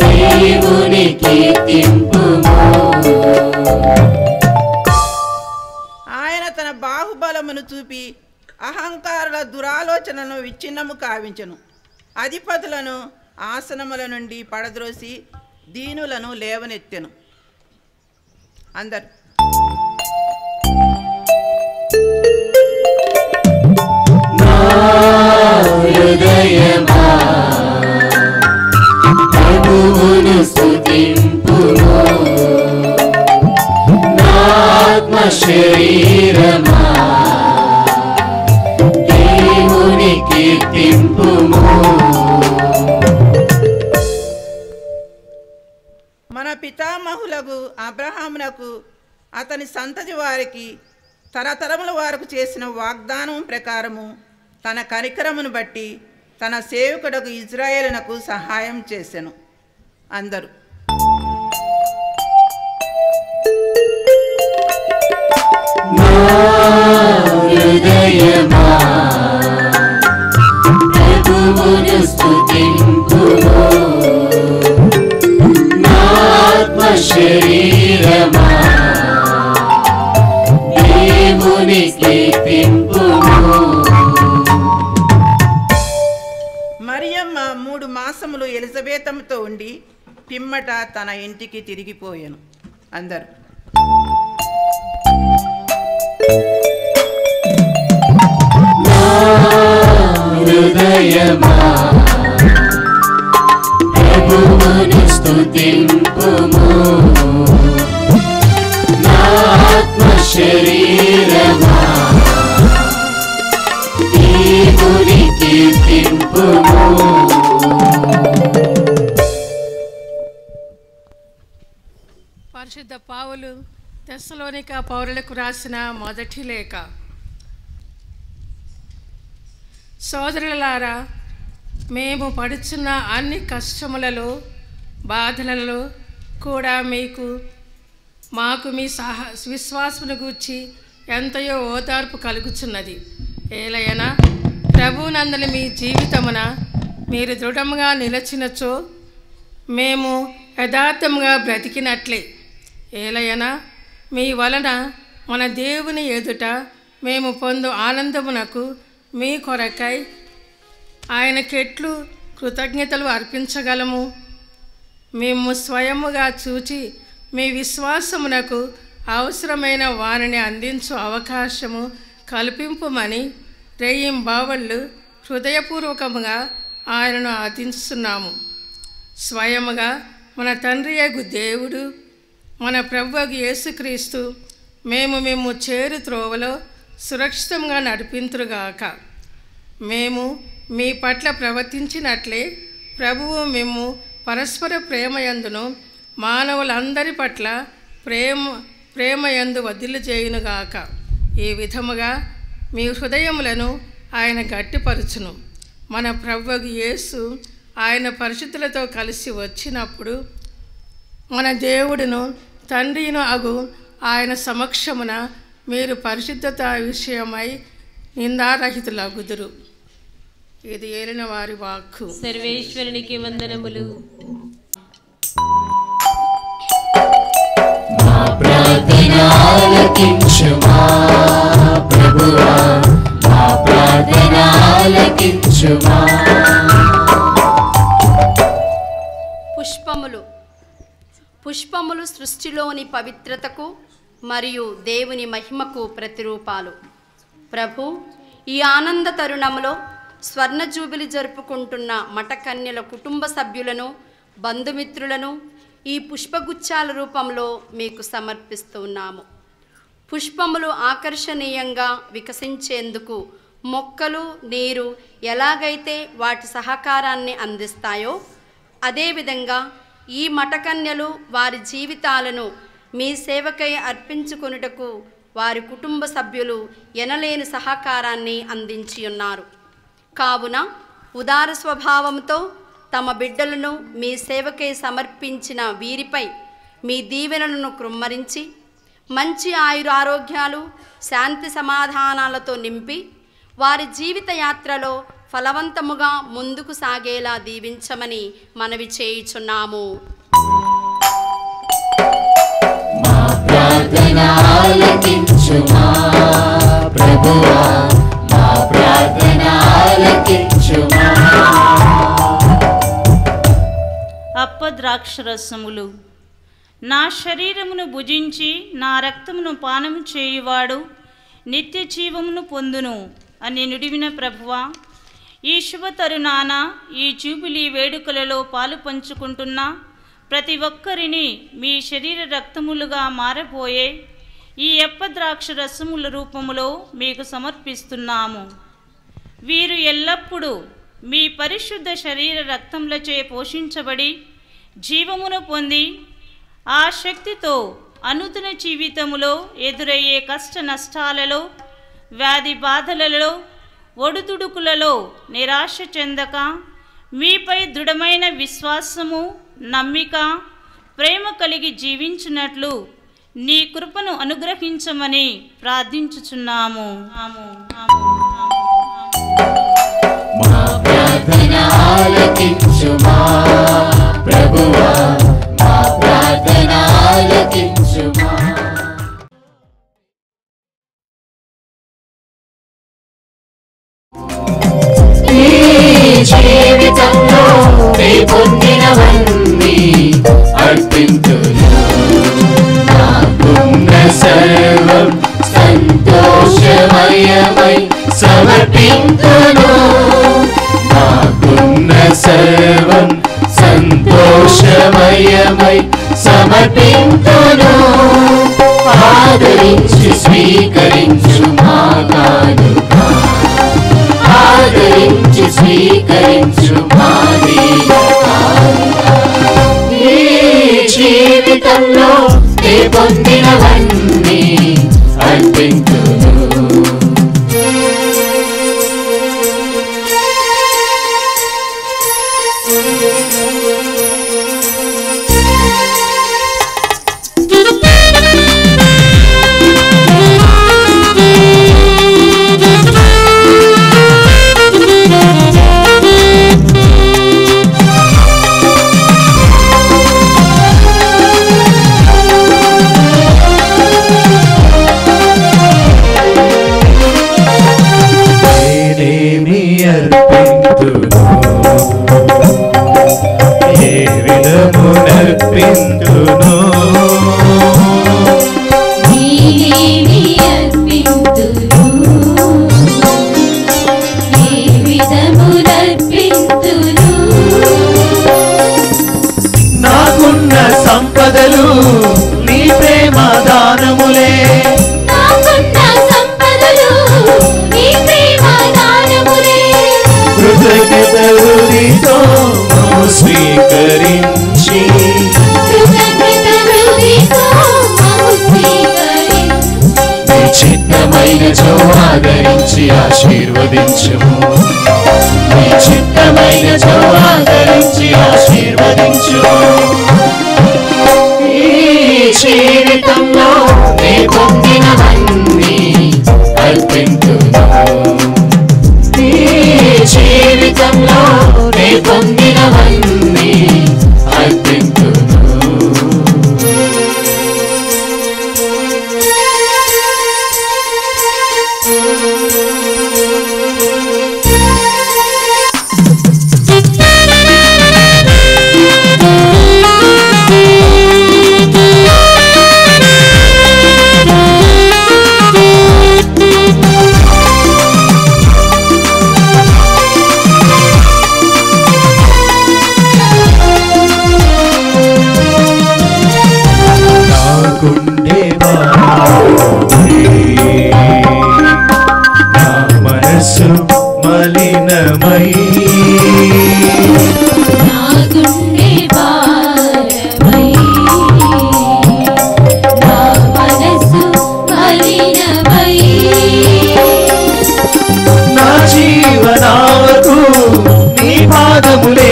దేవుని కీర్తింపుము. ఆయన తన బాహుబలమును చూపి అహంకారుల దురాలోచనను విచ్ఛిన్నము కావించెను. అధిపతులను ఆసనముల నుండి పడద్రోసి దీనులను లేవనెత్తెను. అందరు నా శరీరమా దేవుని కీర్తింపుము. మన పితామహులకు అబ్రహామునకు అతని సంతతి వారికి తరతరముల వారికి చేసిన వాగ్దానం ప్రకారము తన కనికరమును బట్టి తన సేవకుడకు ఇజ్రాయేలునకు సహాయం చేసెను. అందరూ హృదయమా ప్రభువును స్తుతింపుము. ఆత్మ శరీరమా దేవుని కీర్తింపుము. మరియమ్మ 3 మాసములు ఎలిజబెతముతో ఉండి పిమ్మట తన ఇంటికి తిరిగిపోయాను. అందరూ హృదయమా ప్రభువును స్తుతింపుము. ఆత్మ శరీరమా దేవుని కీర్తింపుము. పరిశుద్ధ పౌలు తెస్సలోనిక పౌరులకు రాసిన మొదటి లేఖ. సోదరులారా, మేము పడుచున్న అన్ని కష్టములలో బాధలలో కూడా మాకు మీ విశ్వాసమును గూర్చి ఎంతయో ఓదార్పు కలుగుచున్నది. ఏలయనా ప్రభువునందలి మీ జీవితమున మీరు దృఢముగా నిలచినచో మేము యథార్థముగా బ్రతికినట్లే. ఏలయనా మీ వలన మన దేవుని ఎదుట మేము పొందు ఆనందమునకు మీ కొరకై ఆయనకెట్లు కృతజ్ఞతలు అర్పించగలము. మేము స్వయముగా చూచి మీ విశ్వాసమునకు అవసరమైన వారిని అందించు అవకాశము కల్పింపుమని రేయింబావళ్ళు హృదయపూర్వకముగా ఆయనను ఆదిస్తున్నాము. స్వయముగా మన తండ్రి యగు దేవుడు, మన ప్రభువగు యేసుక్రీస్తు మేము చేరు త్రోవలో సురక్షితంగా నడిపింతురుగాక. మేము మీ పట్ల ప్రవర్తించినట్లే ప్రభువు మేము పరస్పర ప్రేమయందును మానవులందరి పట్ల ప్రేమయందు వదిలి చేయునుగాక. ఈ విధముగా మీ హృదయములను ఆయన గట్టిపరచును. మన ప్రభువగు యేసు ఆయన పరిశుద్ధులతో కలిసి వచ్చినప్పుడు మన దేవుడును తండ్రిను అగు ఆయన సమక్షమున మీరు పరిశుద్ధత విషయమై నిందారహితులగుదురు. ఇది ఏలిన వారి వాక్కు. సర్వేశ్వరునికి వందనములు. మా ప్రార్థన ఆలకించుమా ప్రభువా, మా ప్రార్థన ఆలకించుమా. పుష్పములు సృష్టిలోని పవిత్రతకు మరియు దేవుని మహిమకు ప్రతిరూపాలు. ప్రభు, ఈ ఆనంద తరుణంలో స్వర్ణ జూబిలి జరుపుకుంటున్న మఠకన్యల కుటుంబ సభ్యులను, బంధుమిత్రులను ఈ పుష్పగుచ్చాల రూపంలో మీకు సమర్పిస్తున్నాము. పుష్పములు ఆకర్షణీయంగా వికసించేందుకు మొక్కలు, నీరు ఎలాగైతే వాటి సహకారాన్ని అందిస్తాయో అదేవిధంగా ఈ మఠకన్యలు వారి జీవితాలను మీ సేవకై అర్పించుకొనుటకు వారి కుటుంబ సభ్యులు ఎనలేని సహకారాన్ని అందించి ఉన్నారు. కావున ఉదార స్వభావంతో తమ బిడ్డలను మీ సేవకై సమర్పించిన వీరిపై మీ దీవెనలను కృమ్మరించి మంచి ఆయురారోగ్యాలు, శాంతి సమాధానాలతో నింపి వారి జీవిత యాత్రలో ఫలవంతముగా ముందుకు సాగేలా దీవించమని మనవి చేయుచున్నాము. మా ప్రార్థన ఆలకించుమా ప్రభువా, మా ప్రార్థన ఆలకించుమా. అప్పద్రాక్షరసములు. నా శరీరమును భుజించి నా రక్తమును పానము చేయువాడు నిత్య జీవమును పొందును అని నుడివిన ప్రభువా, ఈ శుభ తరుణాన ఈ జూబిలీ వేడుకలలో పాలు పంచుకుంటున్న ప్రతి ఒక్కరిని మీ శరీర రక్తములుగా మారబోయే ఈ యప్పద్రాక్ష రసముల రూపములో మీకు సమర్పిస్తున్నాము. వీరు ఎల్లప్పుడూ మీ పరిశుద్ధ శరీర రక్తములచే పోషించబడి జీవమును పొంది ఆ శక్తితో అనుదిన జీవితములో ఎదురయ్యే కష్ట నష్టాలలో, వ్యాధి బాధలలో, ఒడుదుడుకులలో నిరాశ చెందక మీపై దృఢమైన విశ్వాసము, నమ్మిక, ప్రేమ కలిగి జీవించినట్లు నీ కృపను అనుగ్రహించమని ప్రార్థించుచున్నాము. మా ప్రార్థన ఆలకించుమా ప్రభువా, మా ప్రార్థన ఆలకించుమా. ఈ జీవితంలో నీ పొందినవన్నీ అర్పింతును, నాకున్న సర్వం సంతోషమయమై సమర్పింతును, నాకున్న సర్వం సంతోషమయమై సమర్పింతును. ఆదరించి స్వీకరించు మా కానుక, ఆదరించి స్వీకరించు మా దీవెన. ఈ జీవితంలో నీ పొందినవన్నీ అర్పింతును. నాకున్న సంపదలు నీ ప్రేమ దానములే, కృతజ్ఞతతో స్వీకరించి నీ చిత్తమైన ఆదరించి ఆశీర్వదించుము, నీ చిత్తమైన ఆదరించి ఆశీర్వదించుము. ఈ జీవితంలో నీ పొందినవన్నీ అర్పింతును, ఈ జీవితంలో నీ పొందినవన్నీ అర్పింతును.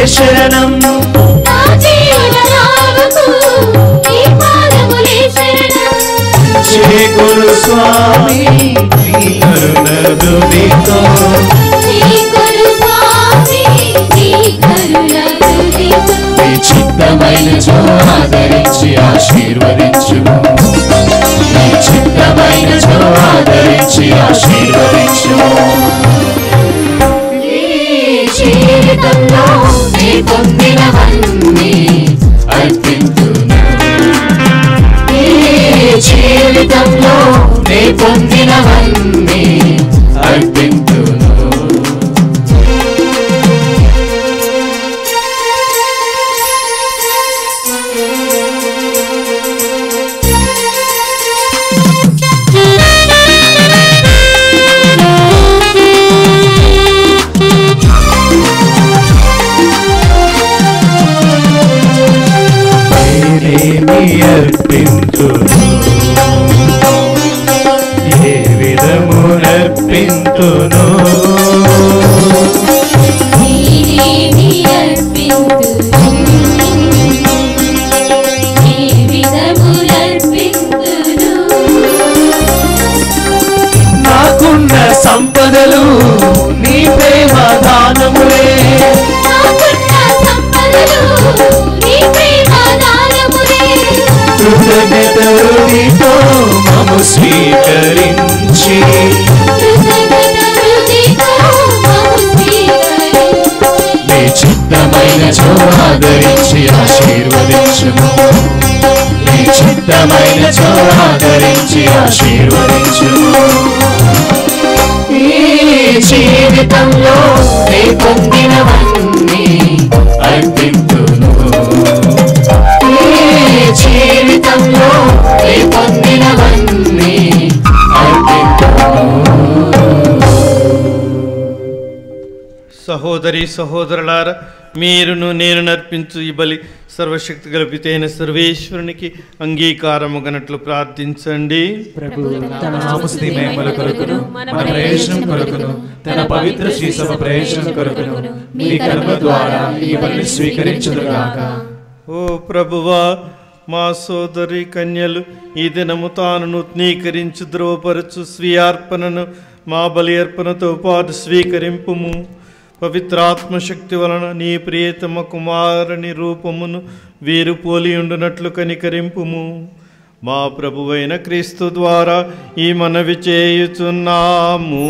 శరణం చేకొను స్వామి నీ కరుణ హృదయతో, నీ చిత్తమైన ఆదరించి ఆశీర్వదించుము, నీ చిత్తమైన ఆదరించి ఆశీర్వదించుము. జీవితంలో నీ పొందినవన్నీ అర్పింతును, ఈ జీవితంలో నీ పొందినవన్నీ అర్పింతును. అర్పింతును ఏ విధమునర్పింతును నాకున్న సంపదలు నీ ప్రేమ దానములే కృతజ్ఞతతో మము స్వీకరించి నీ చిత్తమైన ఆదరించి ఆశీర్వదించుము నీ చిత్తమైన ఆదరించి ఆశీర్వదించుము ఈ జీవితంలో నీ పొందినవన్నీ అర్పింతును ఈ జీవితంలో నీ పొందినవన్నీ అర్పింతును. సహోదరి సహోదరులారా, మీరును నేను నర్పించు ఈ బలి సర్వశక్తి గల సర్వేశ్వరునికి అంగీకారముగనట్లు ప్రార్థించండి. తన నామస్తుతి మహిమల కొరకును మన ప్రయోజనం కొరకును తన పవిత్ర శ్రీ సభ ప్రయోజనం కొరకును మీ కర్మ ద్వారా ఈ బలిని స్వీకరించుదుగాక. ఓ ప్రభువా, మా సోదరి కన్యలు ఈ దినము తాను నూతనీకరించు ధ్రువపరచు స్వీయార్పణను మా బలి అర్పణతో పాటు స్వీకరింపుము. పవిత్రాత్మశక్తి వలన నీ ప్రియతమ కుమారుని రూపమును వీరు పోలియుండునట్లు కనికరింపుము. మా ప్రభువైన క్రీస్తు ద్వారా ఈ మనవి చేయుచున్నాము.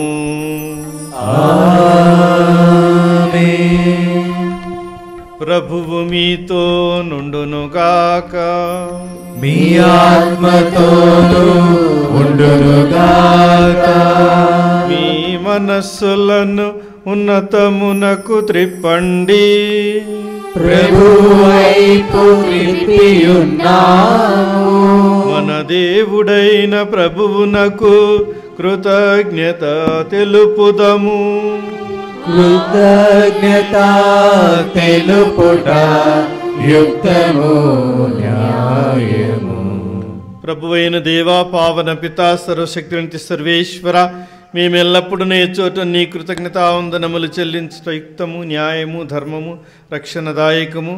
ప్రభువు మీతో నుండునుగాక. మీ ఆత్మతోను ఉండునుగాక. మీ మనస్సులను ఉన్నతమునకు త్రిప్పండి. ప్రభువైపు త్రిప్పియున్నాము. మన దేవుడైన ప్రభువునకు కృతజ్ఞత తెలుపుదము. కృతజ్ఞత తెలుపుట యుక్తము న్యాయము. ప్రభువైన దేవా, పావన పితా, సర్వశక్తి సర్వేశ్వర, మేమెల్లప్పుడూ నే చోట నీ కృతజ్ఞతావందనములు చెల్లించుట యుక్తము, న్యాయము, ధర్మము, రక్షణదాయకము.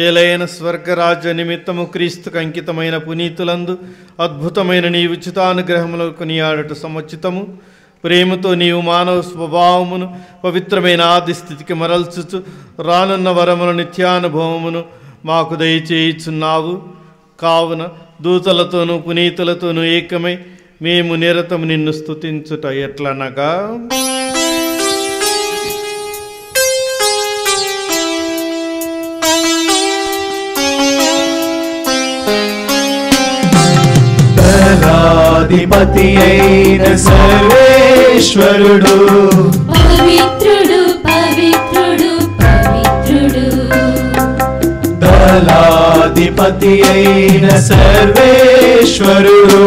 ఏలైన స్వర్గరాజ్య నిమిత్తము క్రీస్తుకు అంకితమైన పునీతులందు అద్భుతమైన నీ ఉచితానుగ్రహములు కొనియాడట సముచితము. ప్రేమతో నీవు మానవ స్వభావమును పవిత్రమైన ఆది స్థితికి మరల్చుచు రానున్న వరముల నిత్యానుభవమును మాకు దయచేయుచున్నావు. కావున దూతలతోనూ పునీతులతోనూ ఏకమై మేము నిరతము నిన్ను స్తుతించుట ఎట్లనగా, దళాధిపతి అయిన సర్వేశ్వరుడు పవిత్రుడు పవిత్రుడు పవిత్రుడు. దళాధిపతి అయిన సర్వేశ్వరుడు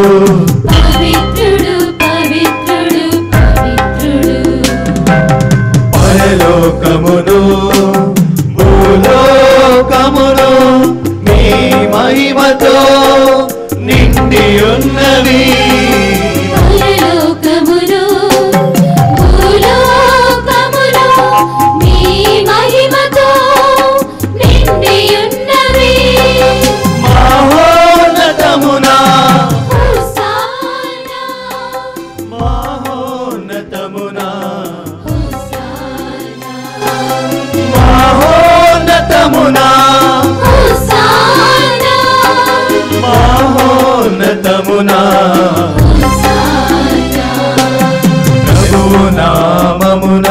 పవిత్రుడు పవిత్రుడు పవిత్రుడు. పరలోకమును భూలోకమును నీ మహిమతో నిండి ఉన్నవి. పరలోకమును భూలోకమును నీ మహిమతో నిండి ఉన్నవి. మహోన్నతమునా హోసానా మహోన్నతమునా హోసానా మహోన్నతమునా హోసానా మహోన్నతమునా ప్రభువు నామమున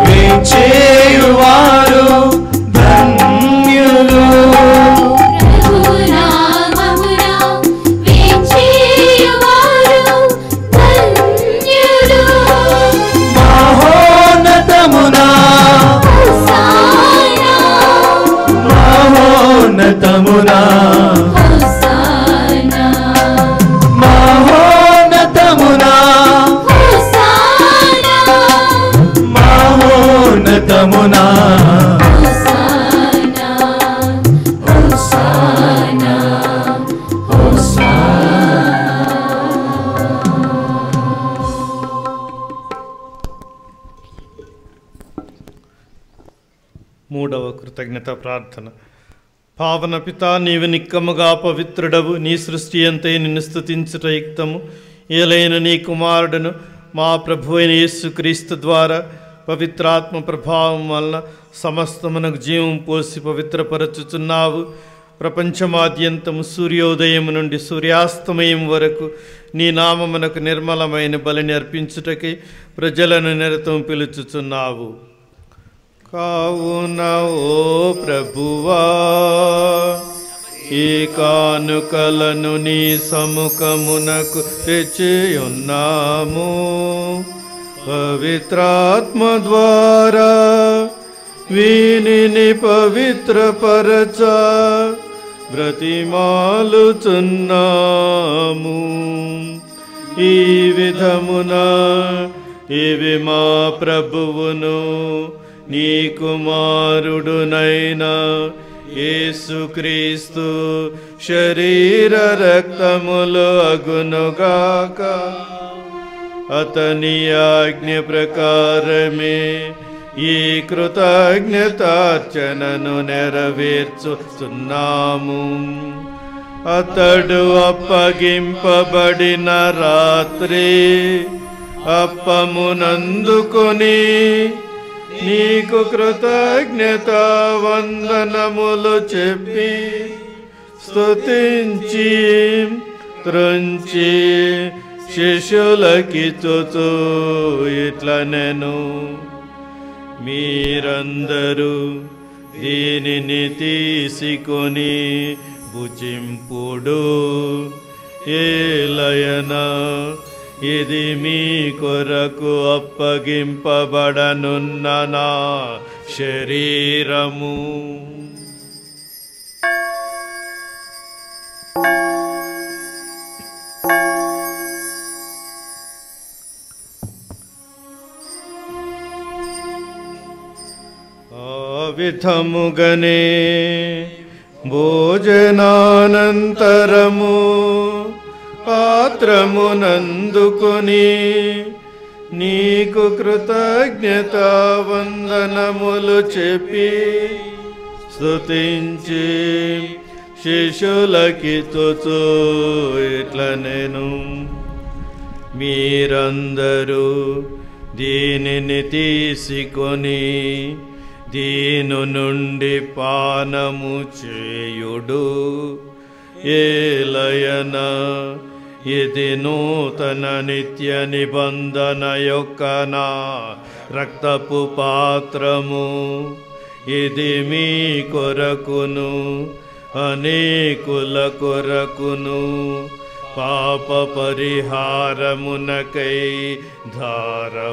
వేంచేయువారు ధన్యులు. ప్రభునామమున వేంచేయువారు ధన్యులు. మహోన్నతమునా హోసానా మహోన్నతమునా హోసానా మహోన్నతమునా మూడవ కృతజ్ఞత ప్రార్థన. పావన పితా, నీవు నిక్కముగా పవిత్రుడవు. నీ సృష్టి అంతే నిన్ను స్తుతించుట యుక్తము. ఏలైన నీ కుమారుడును మా ప్రభు అయిన యేసుక్రీస్తు ద్వారా పవిత్రాత్మ ప్రభావం వలన సమస్తమునకు జీవం పోసి పవిత్రపరచుచున్నావు. ప్రపంచమాద్యంతము సూర్యోదయం నుండి సూర్యాస్తమయం వరకు నీ నామమునకు నిర్మలమైన బలిని అర్పించుటకై ప్రజలను నిరతం పిలుచుచున్నావు. కావున ఓ ప్రభువా, ఈ కానుకలను నీ సముఖమునకు తెచ్చియున్నాము. పవిత్రాత్మ ద్వారా వీనిని పవిత్రపరచ బ్రతిమాలుచున్నాము. ఈ విధమున ఇవి మా ప్రభువును నీ కుమారుడునైన యేసుక్రీస్తు శరీర రక్తములు అగునుగాక. అతని ఆజ్ఞ ప్రకారమే ఈ కృతజ్ఞతార్చనను నెరవేర్చుతున్నాము. అతడు అప్పగింపబడిన రాత్రి అప్పమునందుకొని నీకు కృతజ్ఞత వందనములు చెప్పి స్తుతించి త్రుంచి శిష్యులకిచ్చుచు ఇట్లనెను, మీరందరూ దీనిని తీసుకొని భుజింపుడు. ఏలయన ఇది మీ కొరకు అప్పగింపబడనున్న నా శరీరము. విధముగనే భోజనానంతరము పాత్రమునందుకొని నీకు కృతజ్ఞత వందనములు చెప్పి స్తుతించి శిష్యులకిచ్చుచు ఇట్లనెను, మీరందరూ దీనిని తీసుకొని దీని నుండి పానము చేయుడు. ఏలయన ఇది నూతన నిత్య నిబంధన యొక్క నా రక్తపు పాత్రము. ఇది మీ కొరకును అనేకుల కొరకును పాప పరిహారమునకై ధారవోయబడును.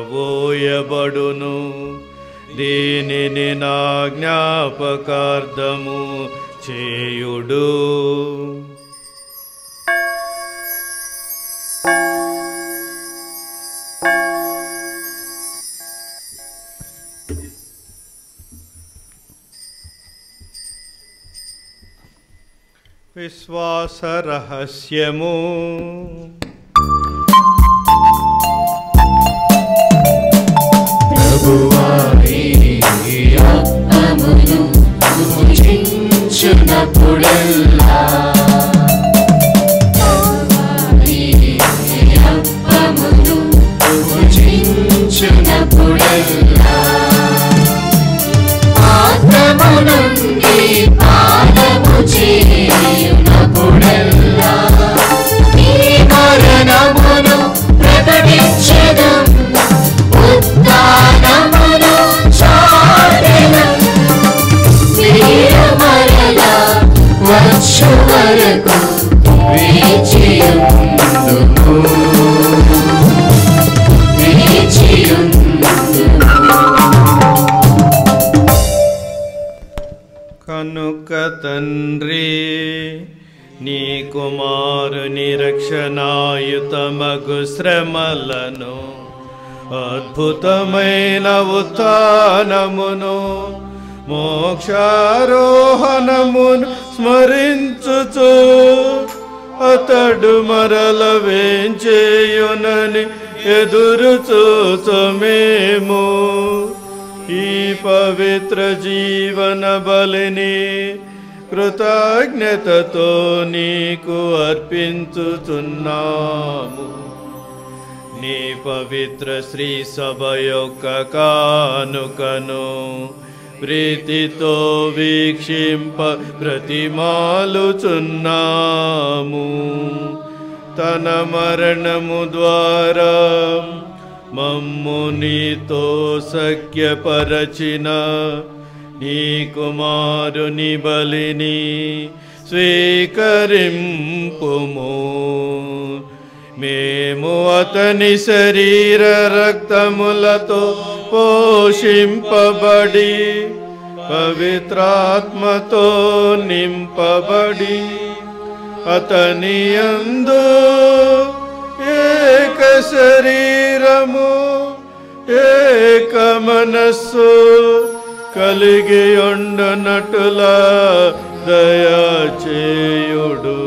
దీనిని నా జ్ఞాపకార్థము చేయుడు. విశ్వాస రహస్యము. అప్పమును భుజించునప్పుడెల్లా అప్పమును భుజించునప్పుడెల్లా పాత్రము నుండి పానము చేయునప్పుడెల్లా నీ మరణమును ప్రకటించెదం, ఉత్థానమును చాటెదం. మీరు మరలా వచ్చు వరకు వేచియుందుము, కనుక తండ్రి, నీ కుమారుని రక్షణాయుతమగు శ్రమలను అద్భుతమైన ఉత్థానమును మోక్షారోహణమును స్మరించుచు అతడు మరల వేంచేయునని ఎదురు చూచమేము. ఈ పవిత్ర జీవన బలిని కృతజ్ఞతతో నీకు అర్పించుతున్నాము. నీ పవిత్ర శ్రీ సభ యొక్క కానుకను ప్రీతితో వీక్షింప ప్రతిమాలుచున్నాము. తన మరణము ద్వారా మమ్ము నీతో సఖ్యపరచిన నీ కుమారుని బలిని స్వీకరింపుము. మేము అతని శరీర రక్తములతో పోషింపబడి పవిత్రాత్మతో నింపబడి అతని యందు ఏక శరీరము ఏక మనస్సు కలిగి ఉండునట్టులా దయచేయుడు.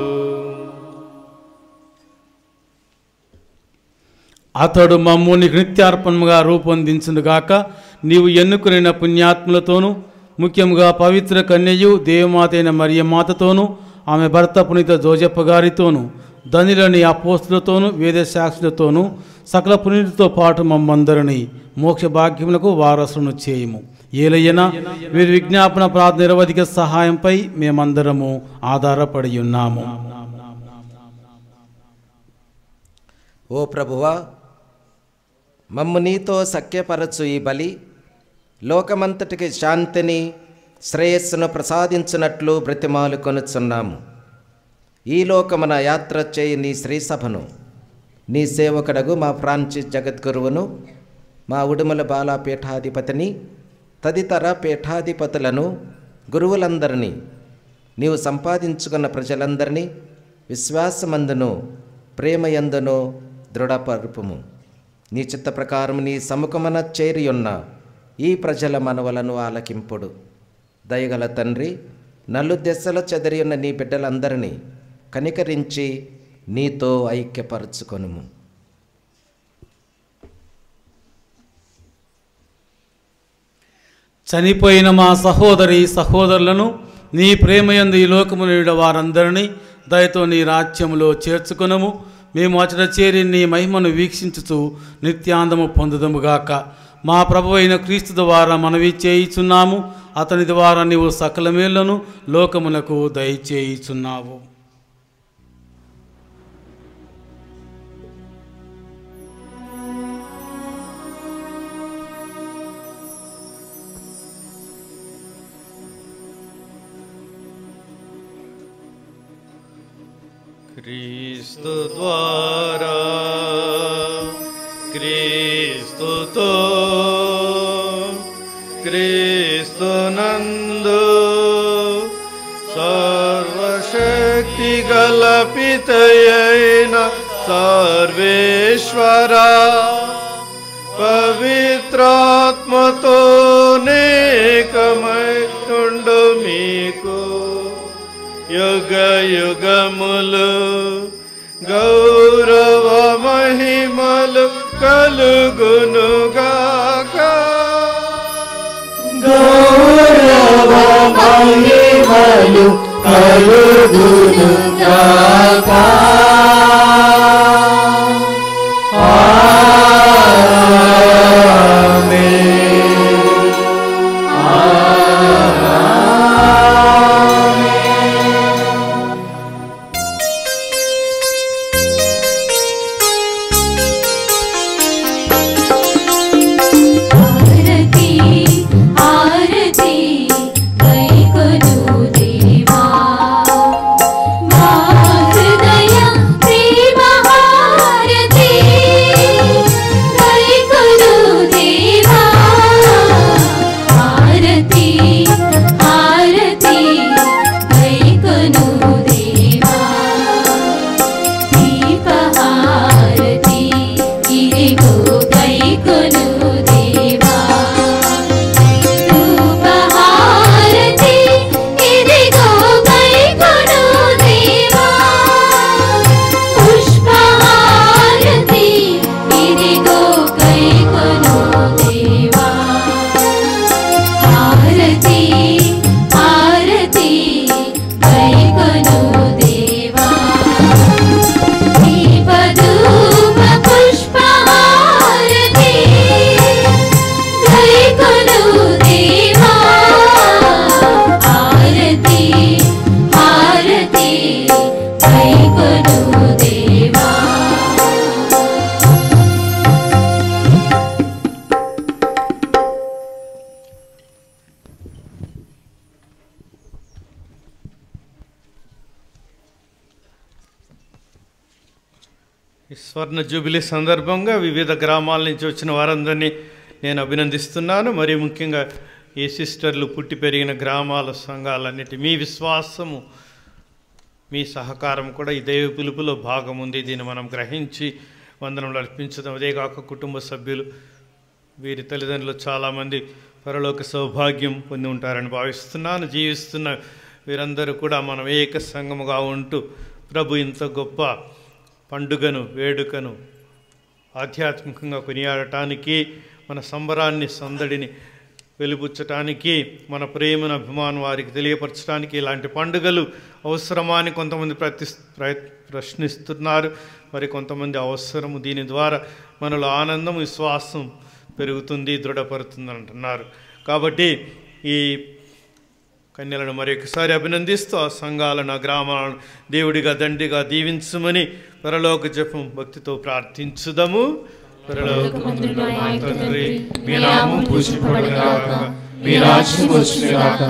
అతడు మమ్ముని నిత్యార్పణముగా రూపొందించునుగాక. నీవు ఎన్నుకున్న పుణ్యాత్ములతోనూ ముఖ్యంగా పవిత్ర కన్యయు దేవమాత అయిన మరియమాతతోనూ ఆమె భర్త పునీత జోజప్ప గారితోనూ ధనిలని అపోస్తులతోనూ వేదశాక్షులతోనూ సకల పునీతులతో పాటు మమ్మందరినీ మోక్ష భాగ్యములకు వారసులను చేయము. ఏలయ్యనా వీరి విజ్ఞాపన ప్రార్థన నిరవధిక సహాయంపై మేమందరము ఆధారపడి ఉన్నాము. ఓ ప్రభువా, మమ్ము నీతో సఖ్యపరచు ఈ బలి లోకమంతటికి శాంతిని శ్రేయస్సును ప్రసాదించినట్లు బ్రతిమాలు కొనుచున్నాము. ఈ లోకమున యాత్ర చేయి నీ శ్రీసభను నీ సేవకుడగు మా ఫ్రాన్సిస్ జగద్గురువును, మా ఉడుమల బాలా పీఠాధిపతిని, తదితర పీఠాధిపతులను, గురువులందరినీ, నీవు సంపాదించుకున్న ప్రజలందరినీ విశ్వాసమందును ప్రేమయందును దృఢపరుపుము. నీ చిత్త ప్రకారం నీ సముఖమున చేరియున్న ఈ ప్రజల మనవలను ఆలకింపుడు. దయగల తండ్రి, నలుదెసల చెదరియున్న నీ బిడ్డలందరినీ కనికరించి నీతో ఐక్యపరచుకొనుము. చనిపోయిన మా సహోదరి సహోదరులను నీ ప్రేమయందు ఈ లోకమున వారందరినీ దయతో నీ రాజ్యములో చేర్చుకొనుము. మేము అచట చేరి నీ మహిమను వీక్షించుచు నిత్యాందము పొందుదముగాక. మా ప్రభు అయిన క్రీస్తు ద్వారా మనవి చేయుచున్నాము. అతని ద్వారా నీవు సకల మేళ్లను లోకమునకు దయచేయుచున్నావు. క్రీస్తు ద్వారా క్రీస్తుతో క్రీస్తునందు సర్వశక్తి గల పితయైన సర్వేశ్వరా పవిత్రాత్మతో నేకమై ఉండు మీకు యుగ యుగములు గౌరవ మహిమలు కలుగునుగాక. గౌరవ మహిమలు కలుగునుగాక. ఈ స్వర్ణ జూబిలీ సందర్భంగా వివిధ గ్రామాల నుంచి వచ్చిన వారందరినీ నేను అభినందిస్తున్నాను. మరి ముఖ్యంగా ఈ సిస్టర్లు పుట్టి పెరిగిన గ్రామాల సంఘాలన్నిటి మీ విశ్వాసము, మీ సహకారం కూడా ఈ దైవ పిలుపులో భాగం ఉంది. దీన్ని మనం గ్రహించి వందనములు అర్పించడం. అదేగాక కుటుంబ సభ్యులు, వీరి తల్లిదండ్రులు చాలామంది పరలోక సౌభాగ్యం పొంది ఉంటారని భావిస్తున్నాను. జీవిస్తున్న వీరందరూ కూడా మనం ఏక సంఘముగా ఉంటూ ప్రభు ఇంత గొప్ప పండుగను, వేడుకను ఆధ్యాత్మికంగా కొనియాడటానికి, మన సంబరాన్ని, సందడిని వెలుబుచ్చటానికి, మన ప్రేమను, అభిమానం వారికి తెలియపరచడానికి ఇలాంటి పండుగలు అవసరమా అని కొంతమంది ప్రశ్నిస్తున్నారు. మరి కొంతమంది అవసరము. దీని ద్వారా మనలో ఆనందం, విశ్వాసం పెరుగుతుంది, దృఢపడుతుంది అంటున్నారు. కాబట్టి ఈ కన్యలను మరొకసారి అభినందిస్తూ ఆ సంఘాలను, ఆ గ్రామాలను దేవుడిగా దండిగా దీవించమని పరలోక జపం భక్తితో ప్రార్థించుదాము. పరలోకమందున్న మా తండ్రి, మీ నామం పూజింపబడుగాక, మీ రాజ్యం వచ్చుగాక,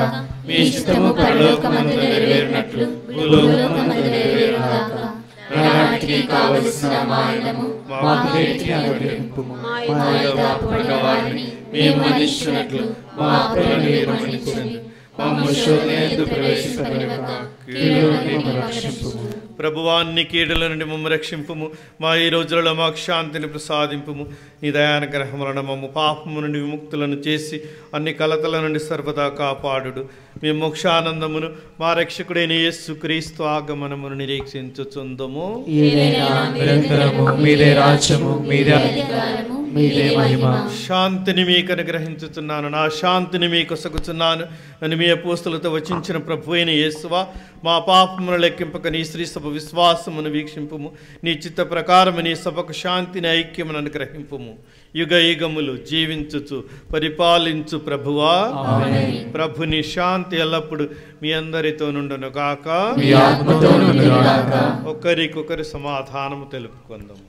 మీ ఇష్టము పరలోకమందు నెరవేరినట్లు భూలోకమందు నెరవేరుగాక. నానాటికి కావలసిన మా అన్నము మాకు నేటికి అనుగ్రహింపుము. మా యొక్క వారిని మేము మన్నించినట్లు మా అప్పులను మీరు మన్నించండి. మమ్ము శోధనయందు ప్రవేశింపనివ్వక కీడుల నుండి మమ్మల్ని రక్షింపుము. ప్రభువాన్ని కీడుల నుండి మమ్ము రక్షింపుము. మా ఈ రోజులలో మాకు శాంతిని ప్రసాదింపుము. నీ దయానుగ్రహములను మమ్ము పాపము నుండి విముక్తులను చేసి అన్ని కలతల నుండి సర్వదా కాపాడుడు. మీ మోక్షానందమును మా రక్షకుడైన యేసుక్రీస్తు ఆగమనమును నిరీక్షించుచుందము. నిరంతరము మీదే రాజ్యము, మీదే అధికారము, మీదే మహిమ. శాంతిని మీకు అనుగ్రహించుతున్నాను, నా శాంతిని మీకు ఒసగుచున్నాను అని మీ అపోస్తలుతో వచించిన ప్రభు అయిన యేసువా, మా పాపమును లెక్కింపక నీ శ్రీ సభ విశ్వాసమును వీక్షింపుము. నీ చిత్త ప్రకారము నీ సభకు శాంతిని, ఐక్యమును అనుగ్రహింపుము. యుగ యుగములు జీవించుచు పరిపాలించు ప్రభువా, ప్రభుని శాంతి ఎల్లప్పుడు మీ అందరితో నుండును గాక, మీ ఆత్మతో నుండును గాక. ఒకరికొకరు సమాధానము తెలుపుకుందాము.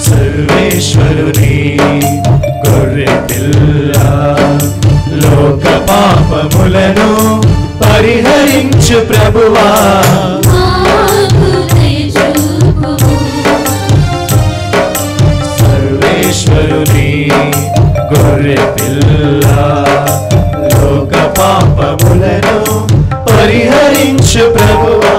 సర్వేశ్వరుని గొర్రె పిల్ల, లోక పాపములను పరిహరించు ప్రభువా, సర్వేశ్వరుని గొర్రె పిల్ల, లోక పాపములను పరిహరించు ప్రభువా,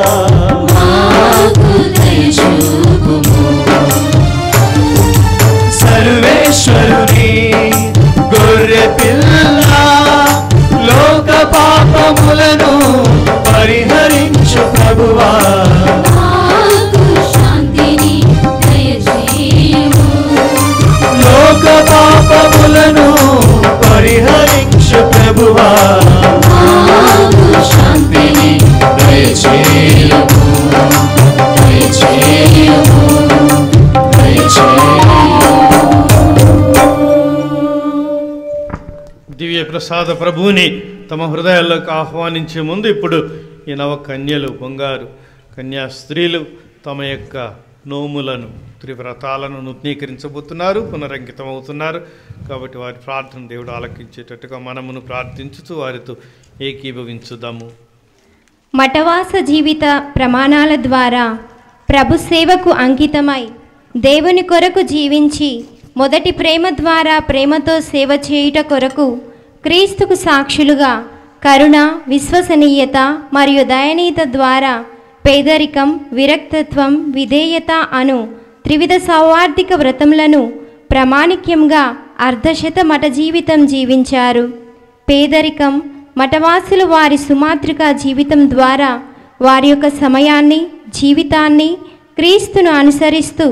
సర్వేశ్వరుని గొర్రె పిల్ల, లోక పాపములను పరిహరించు ప్రభువా, లోక పాపములను పరిహరించు ప్రభువా, శాంతిని దయచేయుము, దయచేయుము, దయచేయుము. దివ్య ప్రసాద ప్రభువుని తమ హృదయాల్లోకి ఆహ్వానించే ముందు ఇప్పుడు ఈ నవ కన్యలు, బంగారు కన్యా స్త్రీలు తమ యొక్క నోములను, త్రివ్రతాలను నూతనీకరించబోతున్నారు, పునరంకితం అవుతున్నారు. కాబట్టి వారి ప్రార్థన దేవుడు ఆలకించేటట్టుగా మనమును ప్రార్థించుతూ వారితో ఏకీభవించుదాము. మఠవాస జీవిత ప్రమాణాల ద్వారా ప్రభు సేవకు అంకితమై దేవుని కొరకు జీవించి మొదటి ప్రేమ ద్వారా ప్రేమతో సేవ చేయుట కొరకు క్రీస్తుకు సాక్షులుగా కరుణ, విశ్వసనీయత మరియు దయనీయత ద్వారా పేదరికం, విరక్తత్వం, విధేయత అను త్రివిధ సౌహార్దిక వ్రతములను ప్రామాణిక్యంగా అర్ధశత మఠ జీవితం జీవించారు. పేదరికం మఠవాసులు వారి సుమాత్రిక జీవితం ద్వారా వారి యొక్క సమయాన్ని, జీవితాన్ని క్రీస్తును అనుసరిస్తూ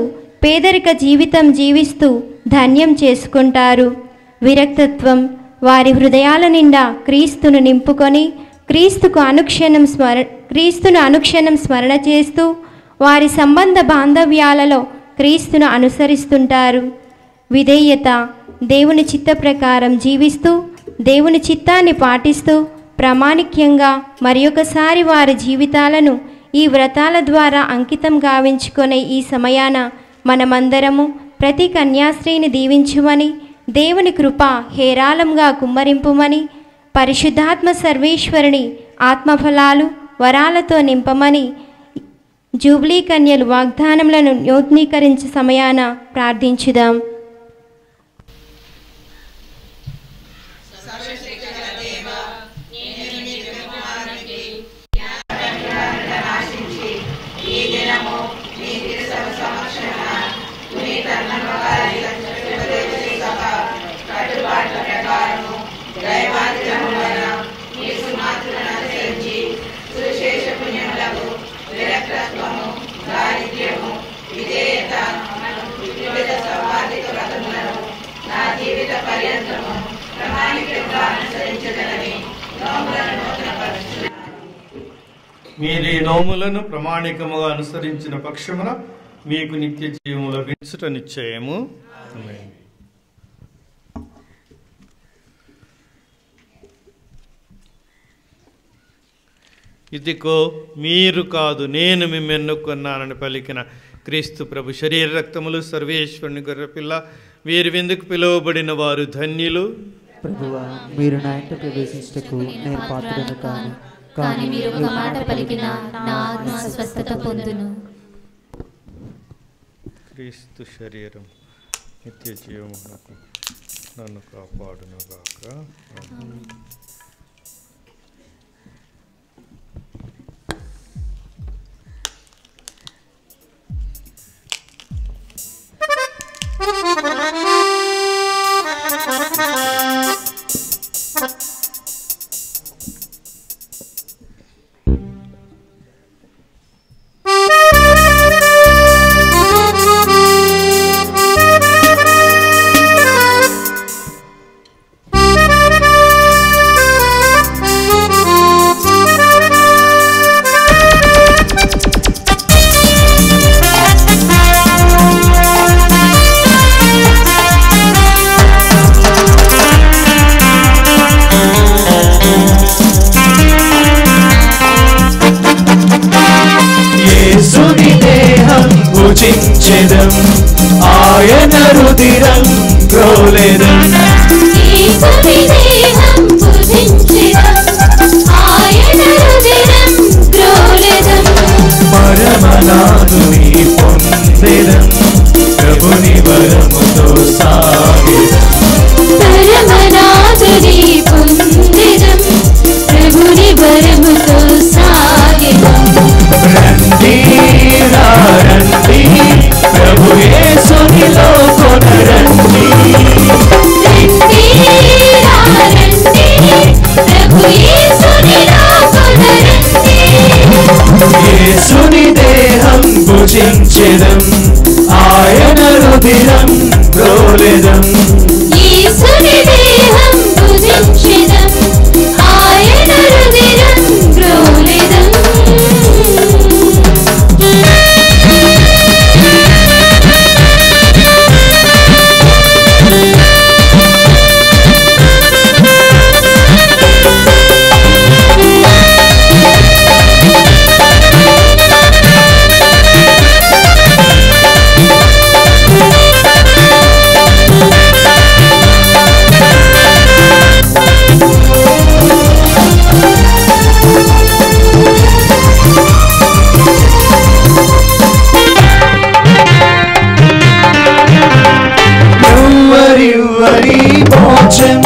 పేదరిక జీవితం జీవిస్తూ ధన్యం చేసుకుంటారు. విరక్తత్వం వారి హృదయాల నిండా క్రీస్తును నింపుకొని క్రీస్తును అనుక్షణం స్మరణ చేస్తూ వారి సంబంధ బాంధవ్యాలలో క్రీస్తును అనుసరిస్తుంటారు. విధేయత దేవుని చిత్త ప్రకారం జీవిస్తూ దేవుని చిత్తాన్ని పాటిస్తూ ప్రామాణిక్యంగా మరొకసారి వారి జీవితాలను ఈ వ్రతాల ద్వారా అంకితం గావించుకునే ఈ సమయాన మనమందరము ప్రతి కన్యాస్త్రీని దీవించుమని దేవుని కృప హేరాళంగా కుమ్మరింపుమని, పరిశుద్ధాత్మ సర్వేశ్వరుని ఆత్మఫలాలు వరాలతో నింపమని జూబ్లీ కన్యలు వాగ్దానములను నూతనీకరించే సమయాన ప్రార్థించుదాం. మీరు ఈ నోములను ప్రమాణికముగా అనుసరించిన పక్షమున మీకు నిత్య జీవము లభించుట నిశ్చయము. ఇదిగో మీరు కాదు నేను మిమ్మెన్నుకున్నానని పలికిన క్రీస్తు ప్రభు శరీర రక్తములు సర్వేశ్వరుని గొర్రెపిల్ల వీరి విందుకు పిలువబడిన వారు ధన్యులు. ప్రభువా, మీరు నా ఇంట ప్రవేశించటకు నేను పాత్రను కాను, కానీ మీరు ఒక మాట పలికిన నా ఆత్మ స్వస్థత పొందును. క్రీస్తు శరీరం నిత్య జీవమునకు నన్ను కాపాడును గాక. ఆయన రుధిరం గ్రోలెదం, యేసుని దేహం భుజించెదం, ఆయన రుధిరం గ్రోలెదం. మరమనాదుని పొందెదం, ప్రభుని వరముతో సాగెదం. పరమనాథుని పొందెదం, ప్రభుని వరముతో సాగెదం. రండి రండి ప్రభు యేసునిలో కొనరండి. రండి ప్రభు యేసునిలో కొనరండి. యేసుని దేహం భుజించెదం, ఆయన రుధిరం గ్రోలెదం. యేసుని దేహం భుజించెదం, ఆయన రుధిరం గ్రోలెదం. ఎవ్వరివ్వని భోజం,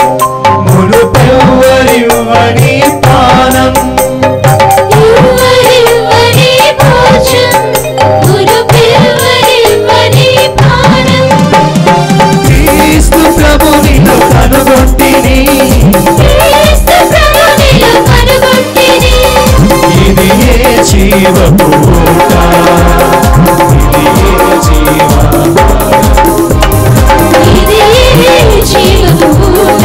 మునుపెవ్వరివ్వని పానం. ఎవ్వరివ్వని భోజం, మునుపెవ్వరివ్వని పానం. క్రీస్తు ప్రభునిలో కనుగొట్టిని, క్రీస్తు ప్రభునిలో కనుగొట్టిని. ఇది ఏ జీవపు ఊట, ఇది ఏ జీవ, ఇది ఏ జీవపు ఊట.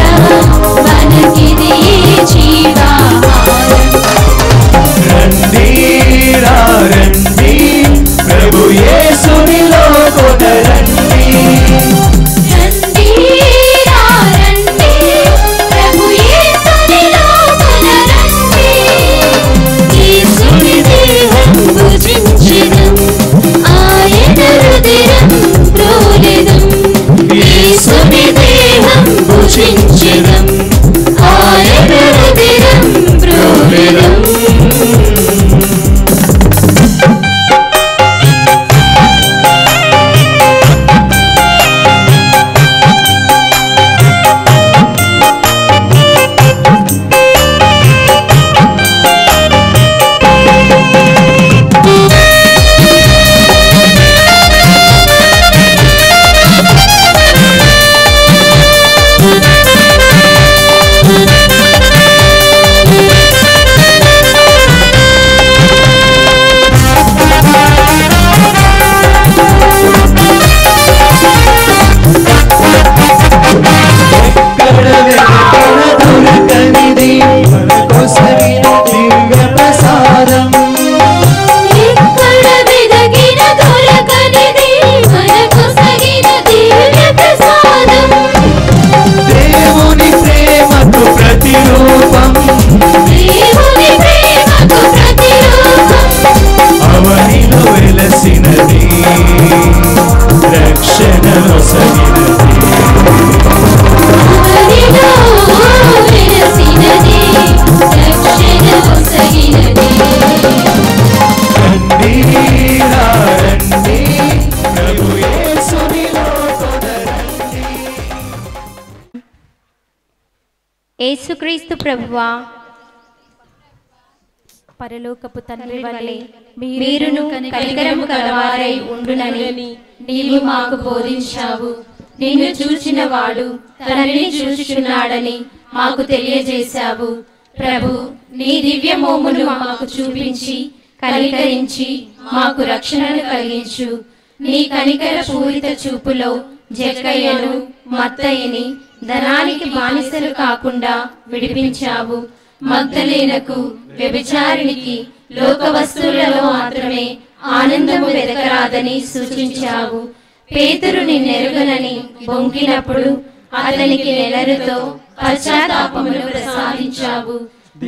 రండి ప్రభు యేసునిలో కొనరండి. యేసుక్రీస్తు ప్రభువా, పరలోకపు తండ్రి వలె మీరును కనికరము కలవారై ఉండునని నీవు మాకు బోధించావు. నిన్ను చూచిన వాడు తండ్రిని చూచుచున్నాడని మాకు తెలియజేశావు. ప్రభు, నీ దివ్య మోమును మాకు చూపించి కనికరించి మాకు రక్షణను కలిగించు. నీ కనికర పూరిత చూపులో జక్కయ్యను మత్తయ్యని ధనానికి బానిసలు కాకుండా విడిపించావు. మగ్దలేనకు వ్యభిచారినికి లోక వస్తువులలో మాత్రమే ఆనందము వెదకరాదని సూచించావు. పేతురు నిన్నెరుగనని బొంకినప్పుడు అతనికి నెలరుతో పశ్చాత్తాపమును ప్రసాదించావు.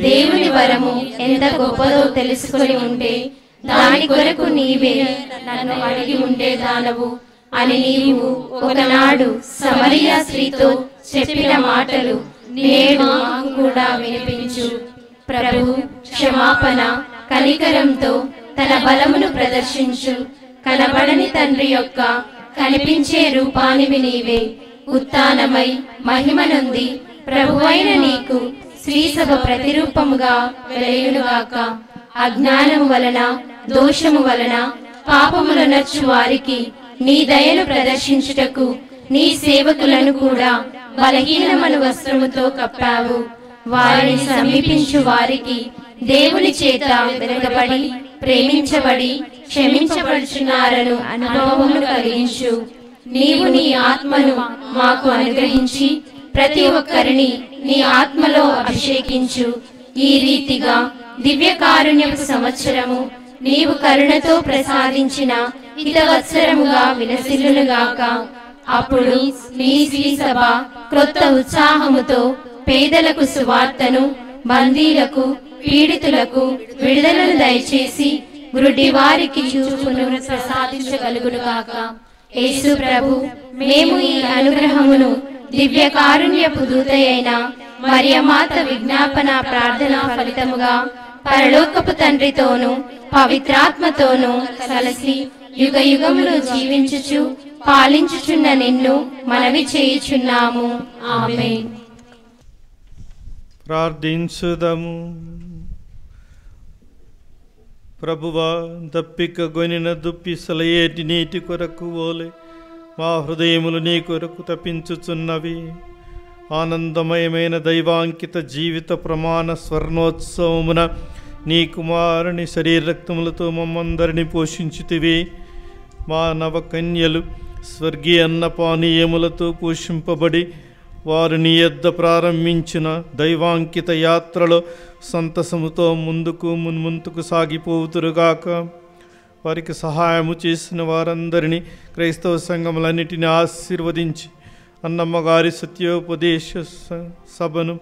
దేవుని వరము ఎంత గొప్పదో తెలుసుకొని ఉంటే దాని కొరకు నీవే నన్ను అడిగి ఉండేదానవు అని నీవు ఒకనాడు సమరియా స్త్రీతో చెప్పిన మాటలు నేడు మాకు కూడా వినిపించు. ప్రభు, క్షమాపణ కనికరంతో తన బలమును ప్రదర్శించు. కనబడని తండ్రి యొక్క కనిపించే రూపానివి నీవే. ఉత్థానమై మహిమ నొంది ప్రభువైన నీకు శ్రీసభ ప్రతిరూపముగా వెలయునుగాక. అజ్ఞానము వలన దోషము వలన పాపములు నచ్చు వారికి నీ దయను ప్రదర్శించుటకు నీ సేవకులను కూడా బలహీనమను వస్త్రముతో కప్పావు. వారిని సమీపించు వారికి దేవుని చేత వెనకబడి ప్రేమించబడి క్షమించబడుచున్నారను అనుభవమును కలిగించు. నీవు నీ ఆత్మను మాకు అనుగ్రహించి ప్రతి ఒక్కరిని నీ ఆత్మలో అభిషేకించు. ఈ రీతిగా దివ్య కారుణ్యపు సంవత్సరము నీవు కరుణతో ప్రసాదించిన హితవత్సరముగా విలసిల్లునుగాక. అప్పుడు నీ శ్రీసభ క్రొత్త ఉత్సాహముతో పేదలకు సువార్తను, బందీలకు పీడితులకు విడుదలను దయచేసి గురుడి వారికి చూపును ప్రసాదించగలుగునుగాక. యేసు ప్రభు, మేము ఈ అనుగ్రహమును దివ్య కారుణ్యపు దూతయైన మరియమాత విజ్ఞాపన ప్రార్థన ఫలితముగా పరలోకపు తండ్రితోనూ పవిత్రాత్మతోనూ కలిసి యుగ యుగములు జీవించుచు పాలించుచున్న నిన్ను మనవి చేయుచున్నాము. ఆమేన్. ప్రార్థించుదము. ప్రభువా, దప్పిక గొనిన దుప్పిసలయేటి నీటి కొరకు ఓలే మా హృదయములు నీ కొరకు తప్పించుచున్నవి. ఆనందమయమైన దైవాంకిత జీవిత ప్రమాణ స్వర్ణోత్సవమున నీ కుమారుని శరీరక్తములతో మమ్మందరిని పోషించుతివి. మా నవకన్యలు స్వర్గీయ అన్నపానీయములతో పోషింపబడి వారు నీ యొద్ద ప్రారంభించిన దైవాంకిత యాత్రలో సంతసముతో ముందుకు సాగిపోతురుగాక. వారికి సహాయము చేసిన వారందరినీ క్రైస్తవ సంఘములన్నిటిని ఆశీర్వదించి అన్నమ్మగారి సత్యోపదేశ సభను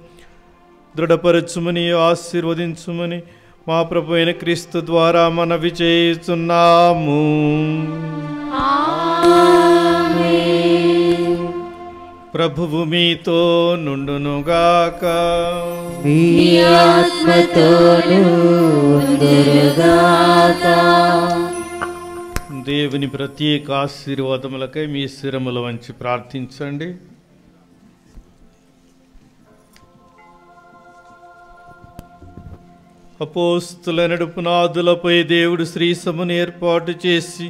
దృఢపరచుమని ఆశీర్వదించుమని మా ప్రభు అయిన క్రీస్తు ద్వారా మనవి చేయుచున్నాము. ప్రభువు మీతో నుండునుగాక. మీ ఆత్మతోను ఉండునుగాక. దేవుని ప్రత్యేక ఆశీర్వాదములకై మీ శిరముల వంచి ప్రార్థించండి. అపోస్తుల పునాదులపై దేవుడు శ్రీసభను ఏర్పాటు చేసి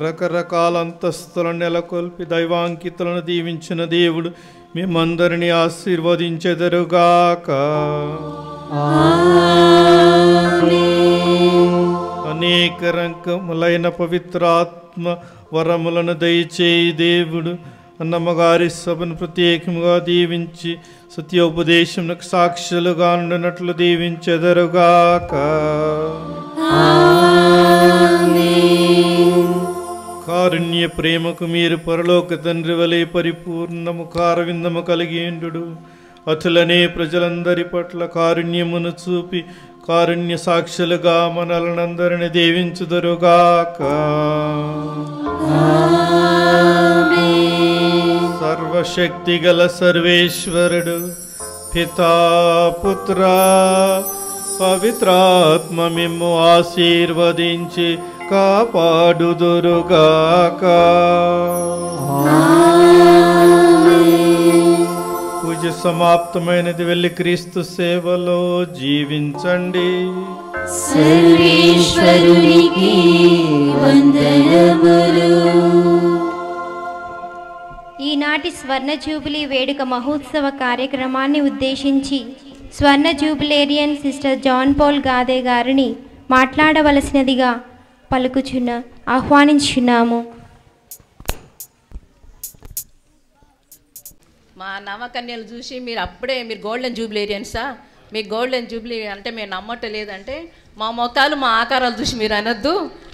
రకరకాల అంతస్తులను నెలకొల్పి దైవాంకితులను దీవించిన దేవుడు మేమందరినీ ఆశీర్వదించెదరుగాక. అనేక రకములైన పవిత్రాత్మ వరములను దయచేయి దేవుడు అన్నమ్మగారి సభను ప్రత్యేకంగా దీవించి సత్యోపదేశమునకు సాక్షులుగా ఉండినట్లు దీవించెదరుగాక. కారుణ్య ప్రేమకు మీరు పరలోక తండ్రి వలె పరిపూర్ణము కారవిందము కలిగి ఉండు. అటులనే ప్రజలందరి పట్ల కారుణ్యమును చూపి కారుణ్య సాక్షులుగా మనలందరిని దీవించుదరుగాక. సర్వశక్తి గల సర్వేశ్వరుడు పితా పుత్ర పవిత్రాత్మ మిమ్ము ఆశీర్వదించి కాపాడుదురుగాక. పూజ సమాప్తమైనది. వెళ్ళి క్రీస్తు సేవలో జీవించండి. సర్వేశ్వరునికి వందనములు. ఈనాటి స్వర్ణ జూబిలీ వేడుక మహోత్సవ కార్యక్రమాన్ని ఉద్దేశించి స్వర్ణ జూబిలేరియన్ సిస్టర్ జాన్ పాల్ గాదే గారిని మాట్లాడవలసినదిగా ఆహ్వానించున్నాము. మా నవకన్యలు చూసి మీరు గోల్డెన్ జూబిలేరియన్సా, మీకు గోల్డెన్ జూబిలీ అంటే మేము నమ్మటలేదంటే మా మొక్కలు మా ఆకారాలు చూసి మీరు అనొద్దు,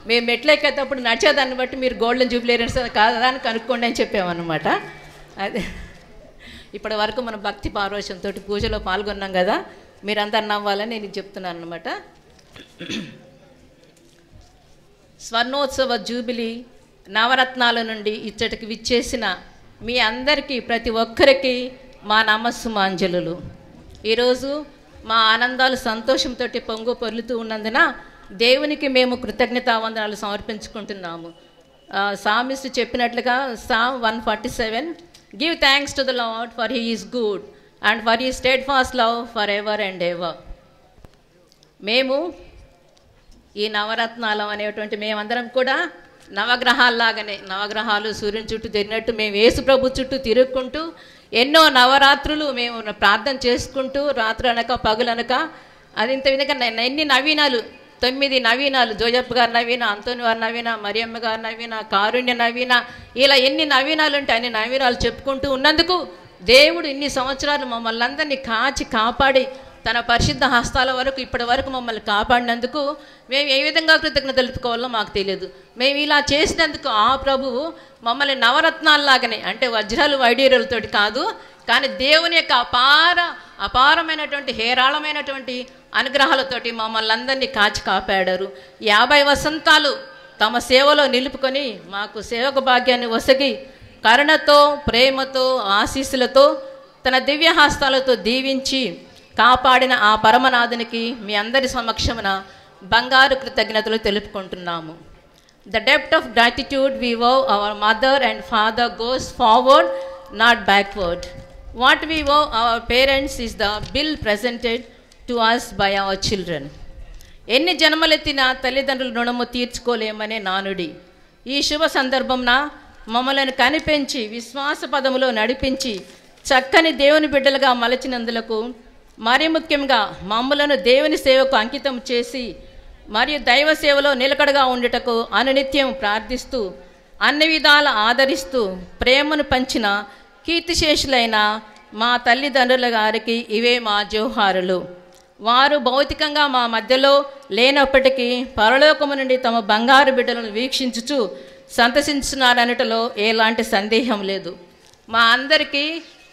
మేము మెట్లెక్కేటప్పుడు నడిచేదాన్ని బట్టి మీరు గోల్డెన్ జూబిలేరియన్స్ కాదా అని కనుక్కోండి అని చెప్పామన్నమాట. అదే ఇప్పటి వరకు మనం భక్తి పారవశ్యంతో పూజలో పాల్గొన్నాం కదా, మీరంతా నవ్వాలని నేను చెప్తున్నాను అనమాట. స్వర్ణోత్సవ జూబిలీ నవరత్నాల నుండి ఇచ్చటికి విచ్చేసిన మీ అందరికీ ప్రతి ఒక్కరికి మా నమస్సుమాంజలులు. ఈరోజు మా ఆనందాలు సంతోషంతో పొంగు పొర్లుతూ ఉన్నందున దేవునికి మేము కృతజ్ఞతావందనాలు సమర్పించుకుంటున్నాము. సామిస్ట్ చెప్పినట్లుగా Psalm 147, give thanks to the Lord for he is good and for he steadfast love for ever and ever. మేము ఈ నవరత్నాలు అనేటువంటి మేమందరం కూడా నవగ్రహాల్లాగానే, నవగ్రహాలు సూర్యుని చుట్టూ తిరిగినట్టు మేము యేసు ప్రభు చుట్టూ తిరుగుకుంటూ ఎన్నో నవరాత్రులు మేము ప్రార్థన చేసుకుంటూ రాత్రి అనక పగులనక అది ఇంత విధంగా ఎన్ని నవీనాలు, 9 నవీనాలు, జోజప్ప గారి నవీన, అంతోని వారి నవీన, మరియమ్మ గారి నవీన, కారుణ్య నవీన, ఇలా ఎన్ని నవీనాలు ఉంటే అన్ని నవీనాలు చెప్పుకుంటూ ఉన్నందుకు దేవుడు ఇన్ని సంవత్సరాలు మమ్మల్ని అందరినీ కాచి కాపాడి తన పరిశుద్ధ హస్తాల వరకు ఇప్పటి వరకు మమ్మల్ని కాపాడినందుకు మేము ఏ విధంగా కృతజ్ఞత తెలుపుకోవాలో మాకు తెలియదు. మేము ఇలా చేసినందుకు ఆ ప్రభువు మమ్మల్ని నవరత్నాల్లాగానే, అంటే వజ్రాలు వైడూర్యాలతోటి కాదు, కానీ దేవుని యొక్క అపారమైనటువంటి హేరాళమైనటువంటి అనుగ్రహాలతోటి మమ్మల్ని అందరినీ కాచి కాపాడారు. 50 వసంతాలు తమ సేవలో నిలుపుకొని మాకు సేవక భాగ్యాన్ని ఒసగి కరుణతో, ప్రేమతో, ఆశీస్సులతో తన దివ్య హస్తాలతో దీవించి కాపాడిన ఆ పరమనాథునికి మీ అందరి సమక్షమున బంగారు కృతజ్ఞతలు తెలుపుకుంటున్నాము. The depth of gratitude we owe our mother and father goes forward, not backward. What we owe our parents is the bill presented to us by our children. ఎన్ని జన్మలెత్తిన తల్లిదండ్రుల రుణము తీర్చుకోలేమనే నానుడి. ఈ శుభ సందర్భంన మమ్మల్ని కనిపెంచి విశ్వాస పదములో నడిపించి చక్కని దేవుని బిడ్డలుగా మలచినందులకు, మరి ముఖ్యంగా మమ్మలను దేవుని సేవకు అంకితం చేసి మరియు దైవ సేవలో నిలకడగా ఉండుటకు అనునిత్యం ప్రార్థిస్తూ అన్ని విధాల ఆదరిస్తూ ప్రేమను పంచిన కీర్తిశేషులైన మా తల్లిదండ్రుల గారికి ఇవే మా జోహారులు. వారు భౌతికంగా మా మధ్యలో లేనప్పటికీ పరలోకము నుండి తమ బంగారు బిడ్డలను వీక్షించుచు సంతసించున్నారనటలో ఎలాంటి సందేహం లేదు. మా అందరికీ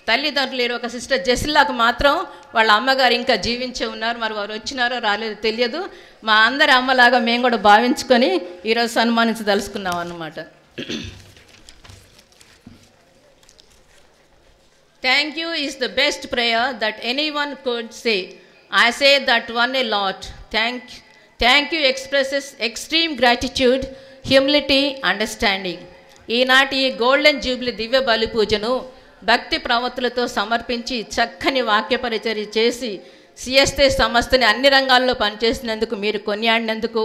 తల్లిదండ్రులు ఒక సిస్టర్ జెసిల్లాకు మాత్రం వాళ్ళ అమ్మగారు ఇంకా జీవించే ఉన్నారు. మరి వారు వచ్చినారో రాలేదో తెలియదు. మా అందరి అమ్మలాగా మేము కూడా భావించుకొని ఈరోజు సన్మానించదలుచుకున్నాం అన్నమాట. Thank you is the best prayer that anyone could say. I say that one a lot. Thank you expresses extreme gratitude, humility, understanding. ఈనాటి ఈ గోల్డెన్ జూబ్లీ దివ్య బలి పూజను భక్తి ప్రవృత్తులతో సమర్పించి చక్కని వాక్య పరిచర్య చేసి సిఎస్తే సంస్థని అన్ని రంగాల్లో పనిచేసినందుకు, మీరు కొనియాడినందుకు,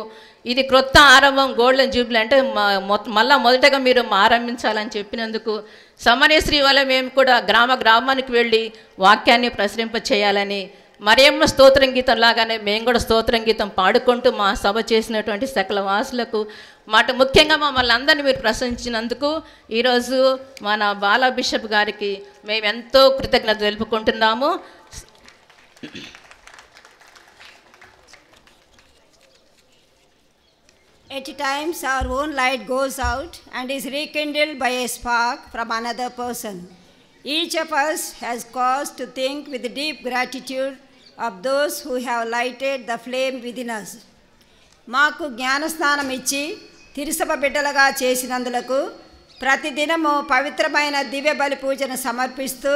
ఇది క్రొత్త ఆరంభం గోల్డెన్ జూబ్లీ అంటే మళ్ళా మొదటగా మీరు ఆరంభించాలని చెప్పినందుకు, సమరేశ్రీ వల్ల మేము కూడా గ్రామానికి వెళ్ళి వాక్యాన్ని ప్రసరింప చేయాలని, మరియమ్మ స్తోత్రం గీతం లాగానే మేము కూడా స్తోత్రం గీతం పాడుకుంటూ మా సభ చేసినటువంటి సకల వాసులకు ముఖ్యంగా మమ్మల్ని అందరినీ మీరు ప్రశంసించినందుకు ఈరోజు మన బాలా బిషప్ గారికి మేము ఎంతో కృతజ్ఞత తెలుపుకుంటున్నాము. At times our own light goes out and is rekindled by a spark from another person. Each of us has cause to think with deep gratitude of those who have lighted the flame within us. మాకు జ్ఞానస్నానం ఇచ్చి తిరుసభ బిడ్డలుగా చేసినందులకు ప్రతిదినము పవిత్రమైన దివ్య బలి పూజను సమర్పిస్తూ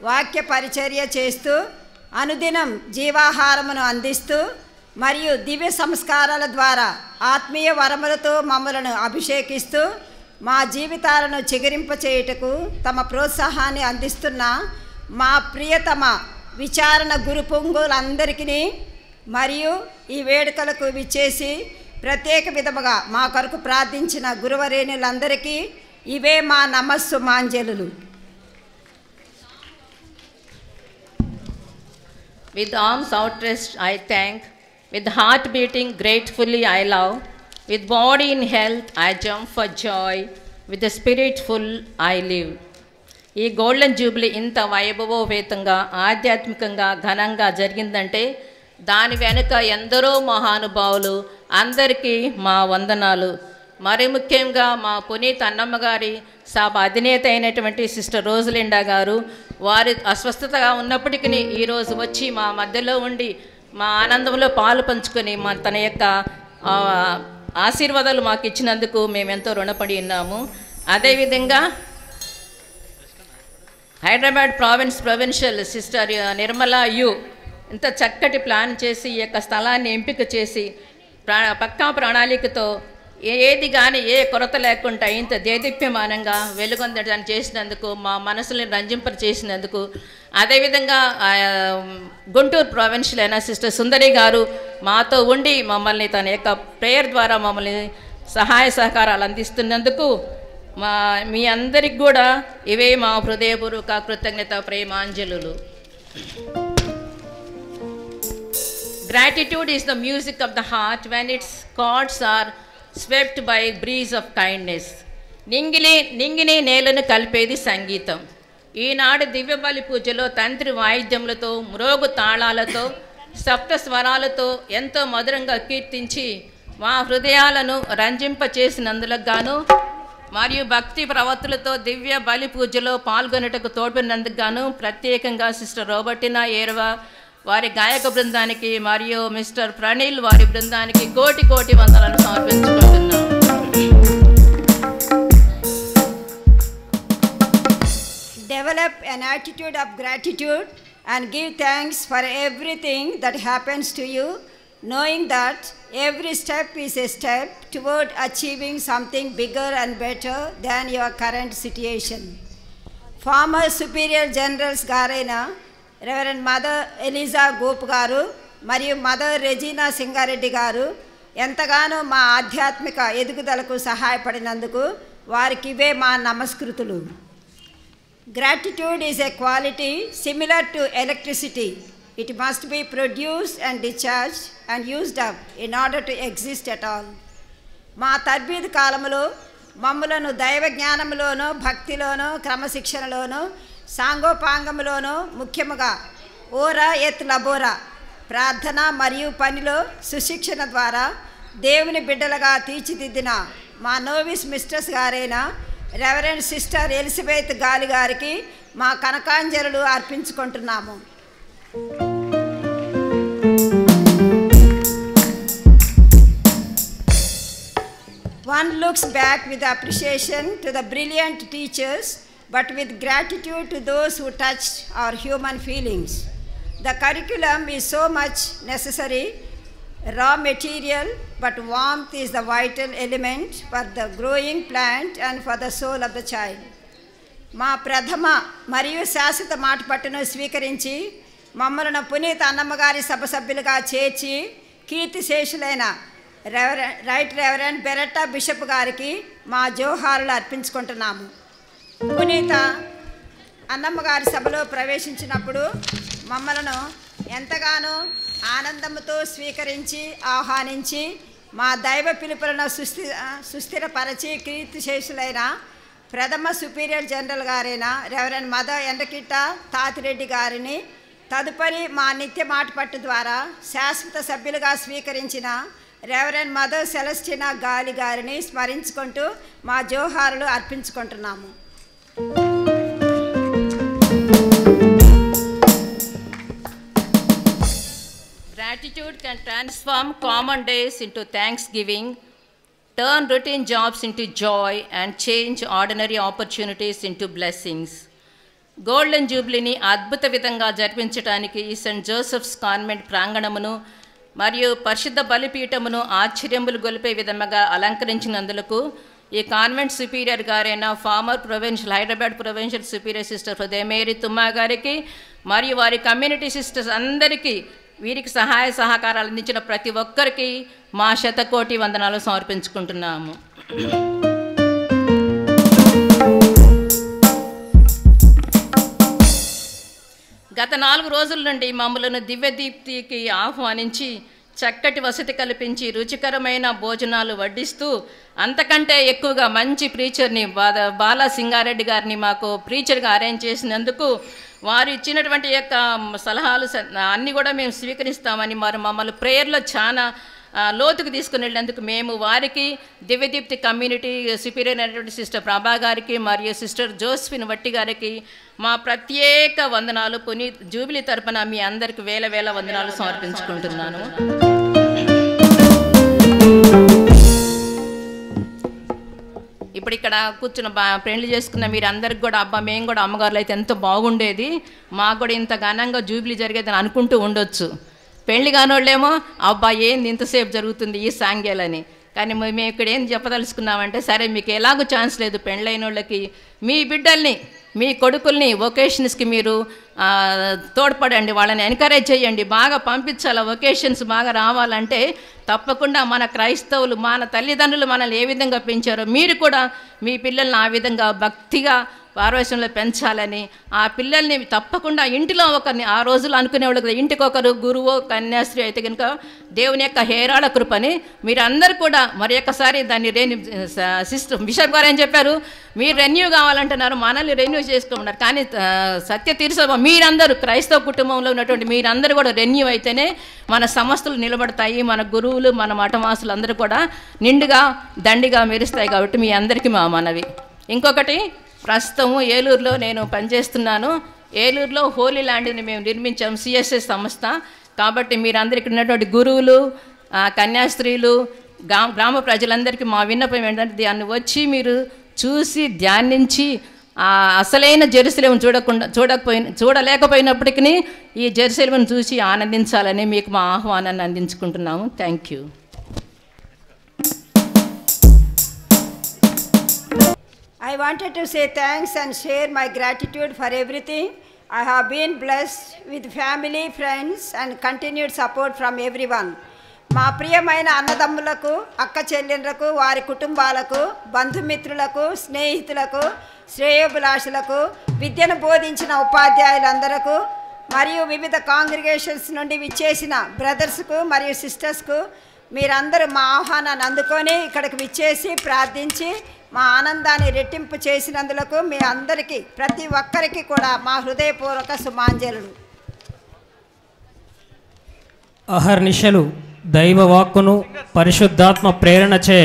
వాక్య పరిచర్య చేస్తూ అనుదినం జీవాహారమును అందిస్తూ మరియు దివ్య సంస్కారాల ద్వారా ఆత్మీయ వరములతో మమ్మలను అభిషేకిస్తూ మా జీవితాలను చిగురింపచేయుటకు తమ ప్రోత్సాహాన్ని అందిస్తున్న మా ప్రియతమ విచారణ గురు పొంగులందరికీ మరియు ఈ వేడుకలకు విచ్చేసి ప్రత్యేక విధముగా మా కొరకు ప్రార్థించిన గురువరేణులందరికీ ఇవే మా నమస్సుమాంజలులు. With arms outstretched I thank, with heart beating gratefully I love, with body in health I jump for joy, with the spirit full I live. ఈ గోల్డెన్ జూబ్లీ ఇంత వైభవోపేతంగా ఆధ్యాత్మికంగా ఘనంగా జరిగిందంటే దాని వెనుక ఎందరో మహానుభావులు, అందరికీ మా వందనాలు. మరి ముఖ్యంగా మా పునీత్ అన్నమ్మ గారి సభ అధినేత అయినటువంటి సిస్టర్ రోజలిండా గారు, వారి అస్వస్థతగా ఉన్నప్పటికీ ఈరోజు వచ్చి మా మధ్యలో ఉండి మా ఆనందంలో పాలు పంచుకొని తన యొక్క ఆశీర్వాదాలు మాకు ఇచ్చినందుకు మేమెంతో రుణపడి ఉన్నాము. అదేవిధంగా హైదరాబాద్ ప్రొవిన్షియల్ సిస్టర్ నిర్మలా ఇంత చక్కటి ప్లాన్ చేసి ఈ యొక్క స్థలాన్ని ఎంపిక చేసి పక్కా ప్రణాళికతో ఏది కానీ ఏ కొరత లేకుండా ఇంత దేదీప్యమానంగా వెలుగొందడానికి చేసినందుకు, మా మనసుని రంజింప చేసినందుకు, అదేవిధంగా గుంటూరు ప్రొవిన్షియల్ అయిన సిస్టర్ సుందరి గారు మాతో ఉండి మమ్మల్ని తన యొక్క ప్రేయర్ ద్వారా మమ్మల్ని సహాయ సహకారాలు అందిస్తున్నందుకు మీ అందరికి కూడా ఇవే మా హృదయపూర్వక కృతజ్ఞత ప్రేమాంజలులు. Gratitude is the music of the heart when its chords are swept by a breeze of kindness. నింగిని నేలను కలిపేది సంగీతం. ఈనాడు దివ్యబలి పూజలో తంత్రి వాయిద్యములతో, మ్రోగు తాళాలతో, సప్త స్వరాలతో ఎంతో మధురంగా కీర్తించి మా హృదయాలను రంజింపచేసినందులకు గాను మరియు భక్తి ప్రవత్తులతో దివ్య బలి పూజలో పాల్గొనటకు తోడ్పడినందుకు గాను ప్రత్యేకంగా సిస్టర్ రోబర్టినా ఏర్వా వారి గాయక బృందానికి మరియు మిస్టర్ ప్రణీల్ వారి బృందానికి కోటి కోటి వందనాలను సమర్పించుకుంటున్నాం. Develop an attitude of gratitude and give thanks for everything that happens to you, knowing that every step is a step toward achieving something bigger and better than your current situation. Former Superior Generals గారైన reverend mother Eliza Gope గారు మరియు mother Regina Singareddy గారు ఎంతగానో మా ఆధ్యాత్మిక ఎదుగుదలకు సహాయపడినందుకు వారికి ఇవే మా నమస్కృతులు. Gratitude is a quality similar to electricity. It must be produced and discharged and used up in order to exist at all. మా తర్బీదు కాలంలో మమ్ములను దైవ జ్ఞానంలోనూ, భక్తిలోనూ, క్రమశిక్షణలోనూ, సాంగోపాంగములోనూ, ముఖ్యముగా ఓరా ఎత్ లబోరా ప్రార్థన మరియు పనిలో సుశిక్షణ ద్వారా దేవుని బిడ్డలుగా తీర్చిదిద్దిన మా నోవిస్ మిస్టర్స్ గారైన రెవరెండ్ సిస్టర్ ఎలిజబెత్ గాలి గారికి మా కనకాంజలులు అర్పించుకుంటున్నాము. One looks back with appreciation to the brilliant teachers, but with gratitude to those who touched our human feelings. The curriculum is so much necessary, raw material, but warmth is the vital element for the growing plant and for the soul of the child. మా ప్రథమ మరియు శాశ్వత మాట పట్టును స్వీకరించి మమ్మలను పునీత్ అన్నమ్మగారి సభ సభ్యులుగా చేర్చి కీర్తిశేషులైన రైట్ రెవరెండ్ బెరెట్టా బిషప్ గారికి మా జోహారులు అర్పించుకుంటున్నాము. పునీత అన్నమ్మగారి సభలో ప్రవేశించినప్పుడు మమ్మలను ఎంతగానో ఆనందంతో స్వీకరించి ఆహ్వానించి మా దైవ పిలుపులను సుస్థిరపరచి కీర్తిశేషులైన ప్రథమ సుపీరియర్ జనరల్ గారైన రెవరెండ్ మదర్ ఎండకిట్ట తాతిరెడ్డి గారిని, తదుపరి మా నిత్య మాట పట్టు ద్వారా శాశ్వత సభ్యులుగా స్వీకరించిన రెవరెండ్ మదర్ సెలెస్టినా గాలి గారిని స్మరించుకుంటూ మా జోహారులు అర్పించుకుంటున్నాము. Gratitude can transform common days into thanksgiving, turn routine jobs into joy, and change ordinary opportunities into blessings. Golden జూబ్లీని అద్భుత విధంగా జరిపించడానికి ఈ సెయింట్ జోసెఫ్స్ కాన్వెంట్ ప్రాంగణమును మరియు పరిశుద్ధ బలిపీఠమును ఆశ్చర్యములు గొలిపే విధముగా అలంకరించినందులకు ఈ కాన్వెంట్ సుపీరియర్ గారైన former provincial Hyderabad provincial superior sister Hrudayamary Thumma గారికి మరియు వారి కమ్యూనిటీ సిస్టర్స్ అందరికీ వీరికి సహాయ సహకారాలు అందించిన ప్రతి ఒక్కరికి మా శతకోటి వందనాలు సమర్పించుకుంటున్నాము. గత 4 రోజుల నుండి మమ్మలను దివ్యదీప్తికి ఆహ్వానించి చక్కటి వసతి కల్పించి రుచికరమైన భోజనాలు వడ్డిస్తూ అంతకంటే ఎక్కువగా మంచి ప్రీచర్ని బాలా సింగారెడ్డి గారిని మాకు ప్రీచర్గా అరేంజ్ చేసినందుకు వారు ఇచ్చినటువంటి యొక్క సలహాలు అన్నీ కూడా మేము స్వీకరిస్తామని మమ్మల్ని ప్రేయర్లో చాలా లోతుకు తీసుకుని వెళ్ళేందుకు మేము వారికి దివ్యదీప్తి కమ్యూనిటీ సుపీరియర్ అయినటువంటి సిస్టర్ ప్రభా గారికి మరియు సిస్టర్ జోస్ఫిన్ వట్టి గారికి మా ప్రత్యేక వందనాలు పునీత్ జూబిలీ తరపున మీ అందరికి వేల వేల వందనాలు సమర్పించుకుంటున్నాను. ఇప్పుడు ఇక్కడ కూర్చున్న పెళ్లి చేసుకున్న మీరు అందరికి కూడా అబ్బా మేము కూడా అమ్మగారులు అయితే ఎంతో బాగుండేది, మాకు కూడా ఇంత ఘనంగా జూబిలీ జరిగేదని అనుకుంటూ ఉండొచ్చు. పెళ్లి కానోళ్ళేమో అబ్బా ఏంది ఇంతసేపు జరుగుతుంది ఈ సాంగ్యాలని. కానీ మేము ఇక్కడ ఏం చెప్పదలుచుకున్నామంటే, సరే మీకు ఎలాగో ఛాన్స్ లేదు, పెళ్ళైన వాళ్ళకి మీ బిడ్డల్ని మీ కొడుకుల్ని వొకేషన్స్కి మీరు తోడ్పడండి, వాళ్ళని ఎంకరేజ్ చేయండి, బాగా పంపించాలి. వొకేషన్స్ బాగా రావాలంటే తప్పకుండా మన క్రైస్తవులు మన తల్లిదండ్రులు మనల్ని ఏ విధంగా పెంచారో మీరు కూడా మీ పిల్లల్ని ఆ విధంగా భక్తిగా పార్వేశంలో పెంచాలని, ఆ పిల్లల్ని తప్పకుండా ఇంటిలో ఒకరిని ఆ రోజులు అనుకునేవాళ్ళు కదా, ఇంటికి ఒకరు గురువు కన్యాశ్రీ అయితే కనుక దేవుని యొక్క హేరాళ కృపని మీరందరూ కూడా మరి ఒక్కసారి దాన్ని సిస్టర్ బిషప్ గారు ఏం చెప్పారు, మీరు రెన్యూ కావాలంటున్నారు, మనల్ని రెన్యూ చేసుకోమన్నారు. కానీ సత్య తీర్చ మీరందరూ క్రైస్తవ కుటుంబంలో ఉన్నటువంటి మీరందరూ కూడా రెన్యూ అయితేనే మన సంస్థలు నిలబడతాయి, మన గురువులు మన మఠవాసులు అందరూ కూడా నిండుగా దండిగా మెరుస్తాయి. కాబట్టి మీ అందరికీ మా మనవి. ఇంకొకటి, ప్రస్తుతం ఏలూరులో నేను పనిచేస్తున్నాను. ఏలూరులో హోలీ ల్యాండ్ని మేము నిర్మించాము, సిఎస్ఎస్ సంస్థ. కాబట్టి మీరందరికీ ఉన్నటువంటి గురువులు కన్యాస్త్రీలు గ్రామ ప్రజలందరికీ మా విన్నపం ఏంటంటే, దాన్ని వచ్చి మీరు చూసి ధ్యానించి అసలైన జెరూసలేం చూడలేకపోయినప్పటికీ ఈ జెరూసలేంను చూసి ఆనందించాలని మీకు మా ఆహ్వానాన్ని అందించుకుంటున్నాము. Thank you. I wanted to say thanks and share my gratitude for everything. I have been blessed with family, friends and continued support from everyone. మా ప్రియమైన అన్నదమ్ములకు, అక్క చెల్లెళ్ళకు, వారి కుటుంబాలకు, బంధుమిత్రులకు, స్నేహితులకు, శ్రేయోభిలాషులకు, విద్యను బోధించిన ఉపాధ్యాయులందరకు మరియు వివిధ కాంగ్రిగేషన్స్ నుండి విచ్చేసిన బ్రదర్స్కు మరియు సిస్టర్స్కు మీరందరూ మా ఆహ్వానాన్ని అందుకొని ఇక్కడికి విచ్చేసి ప్రార్థించి మా ఆనందాన్ని రెట్టింపు చేసినందులకు మీ అందరికీ ప్రతి ఒక్కరికి కూడా మా హృదయపూర్వక సుమాంజలులు. అహర్నిశలు దైవవాక్కును పరిశుద్ధాత్మ ప్రేరణచే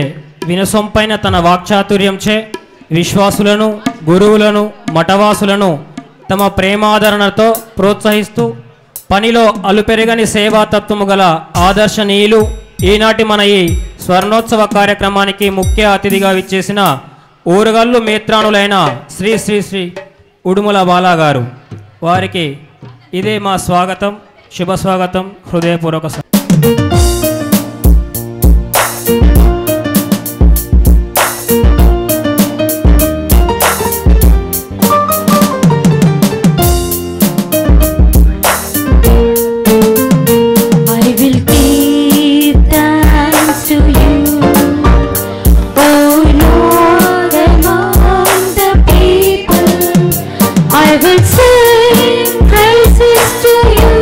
వినసొంపైన తన వాక్చాతుర్యంచే విశ్వాసులను, గురువులను, మఠవాసులను తమ ప్రేమాదరణతో ప్రోత్సహిస్తూ పనిలో అలుపెరగని సేవాతత్వము గల ఆదర్శనీయులు ఈనాటి మన ఈ స్వర్ణోత్సవ కార్యక్రమానికి ముఖ్య అతిథిగా విచ్చేసిన ఊరగల్లు మేత్రానులైన శ్రీ శ్రీ శ్రీ ఉడుముల బాలా గారు, వారికి ఇదే మా స్వాగతం, శుభ స్వాగతం, హృదయపూర్వక I will sing praises to you.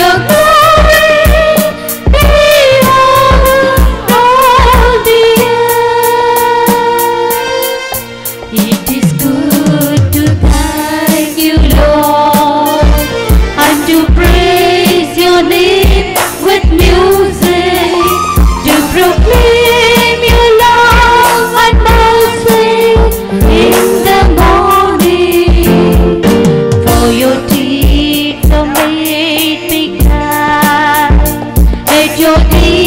Your glory be over all the earth. It is good to thank you, Lord, and to praise your name with music, to proclaim your love and mercy in the morning. For your deeds are made me glad, let your deeds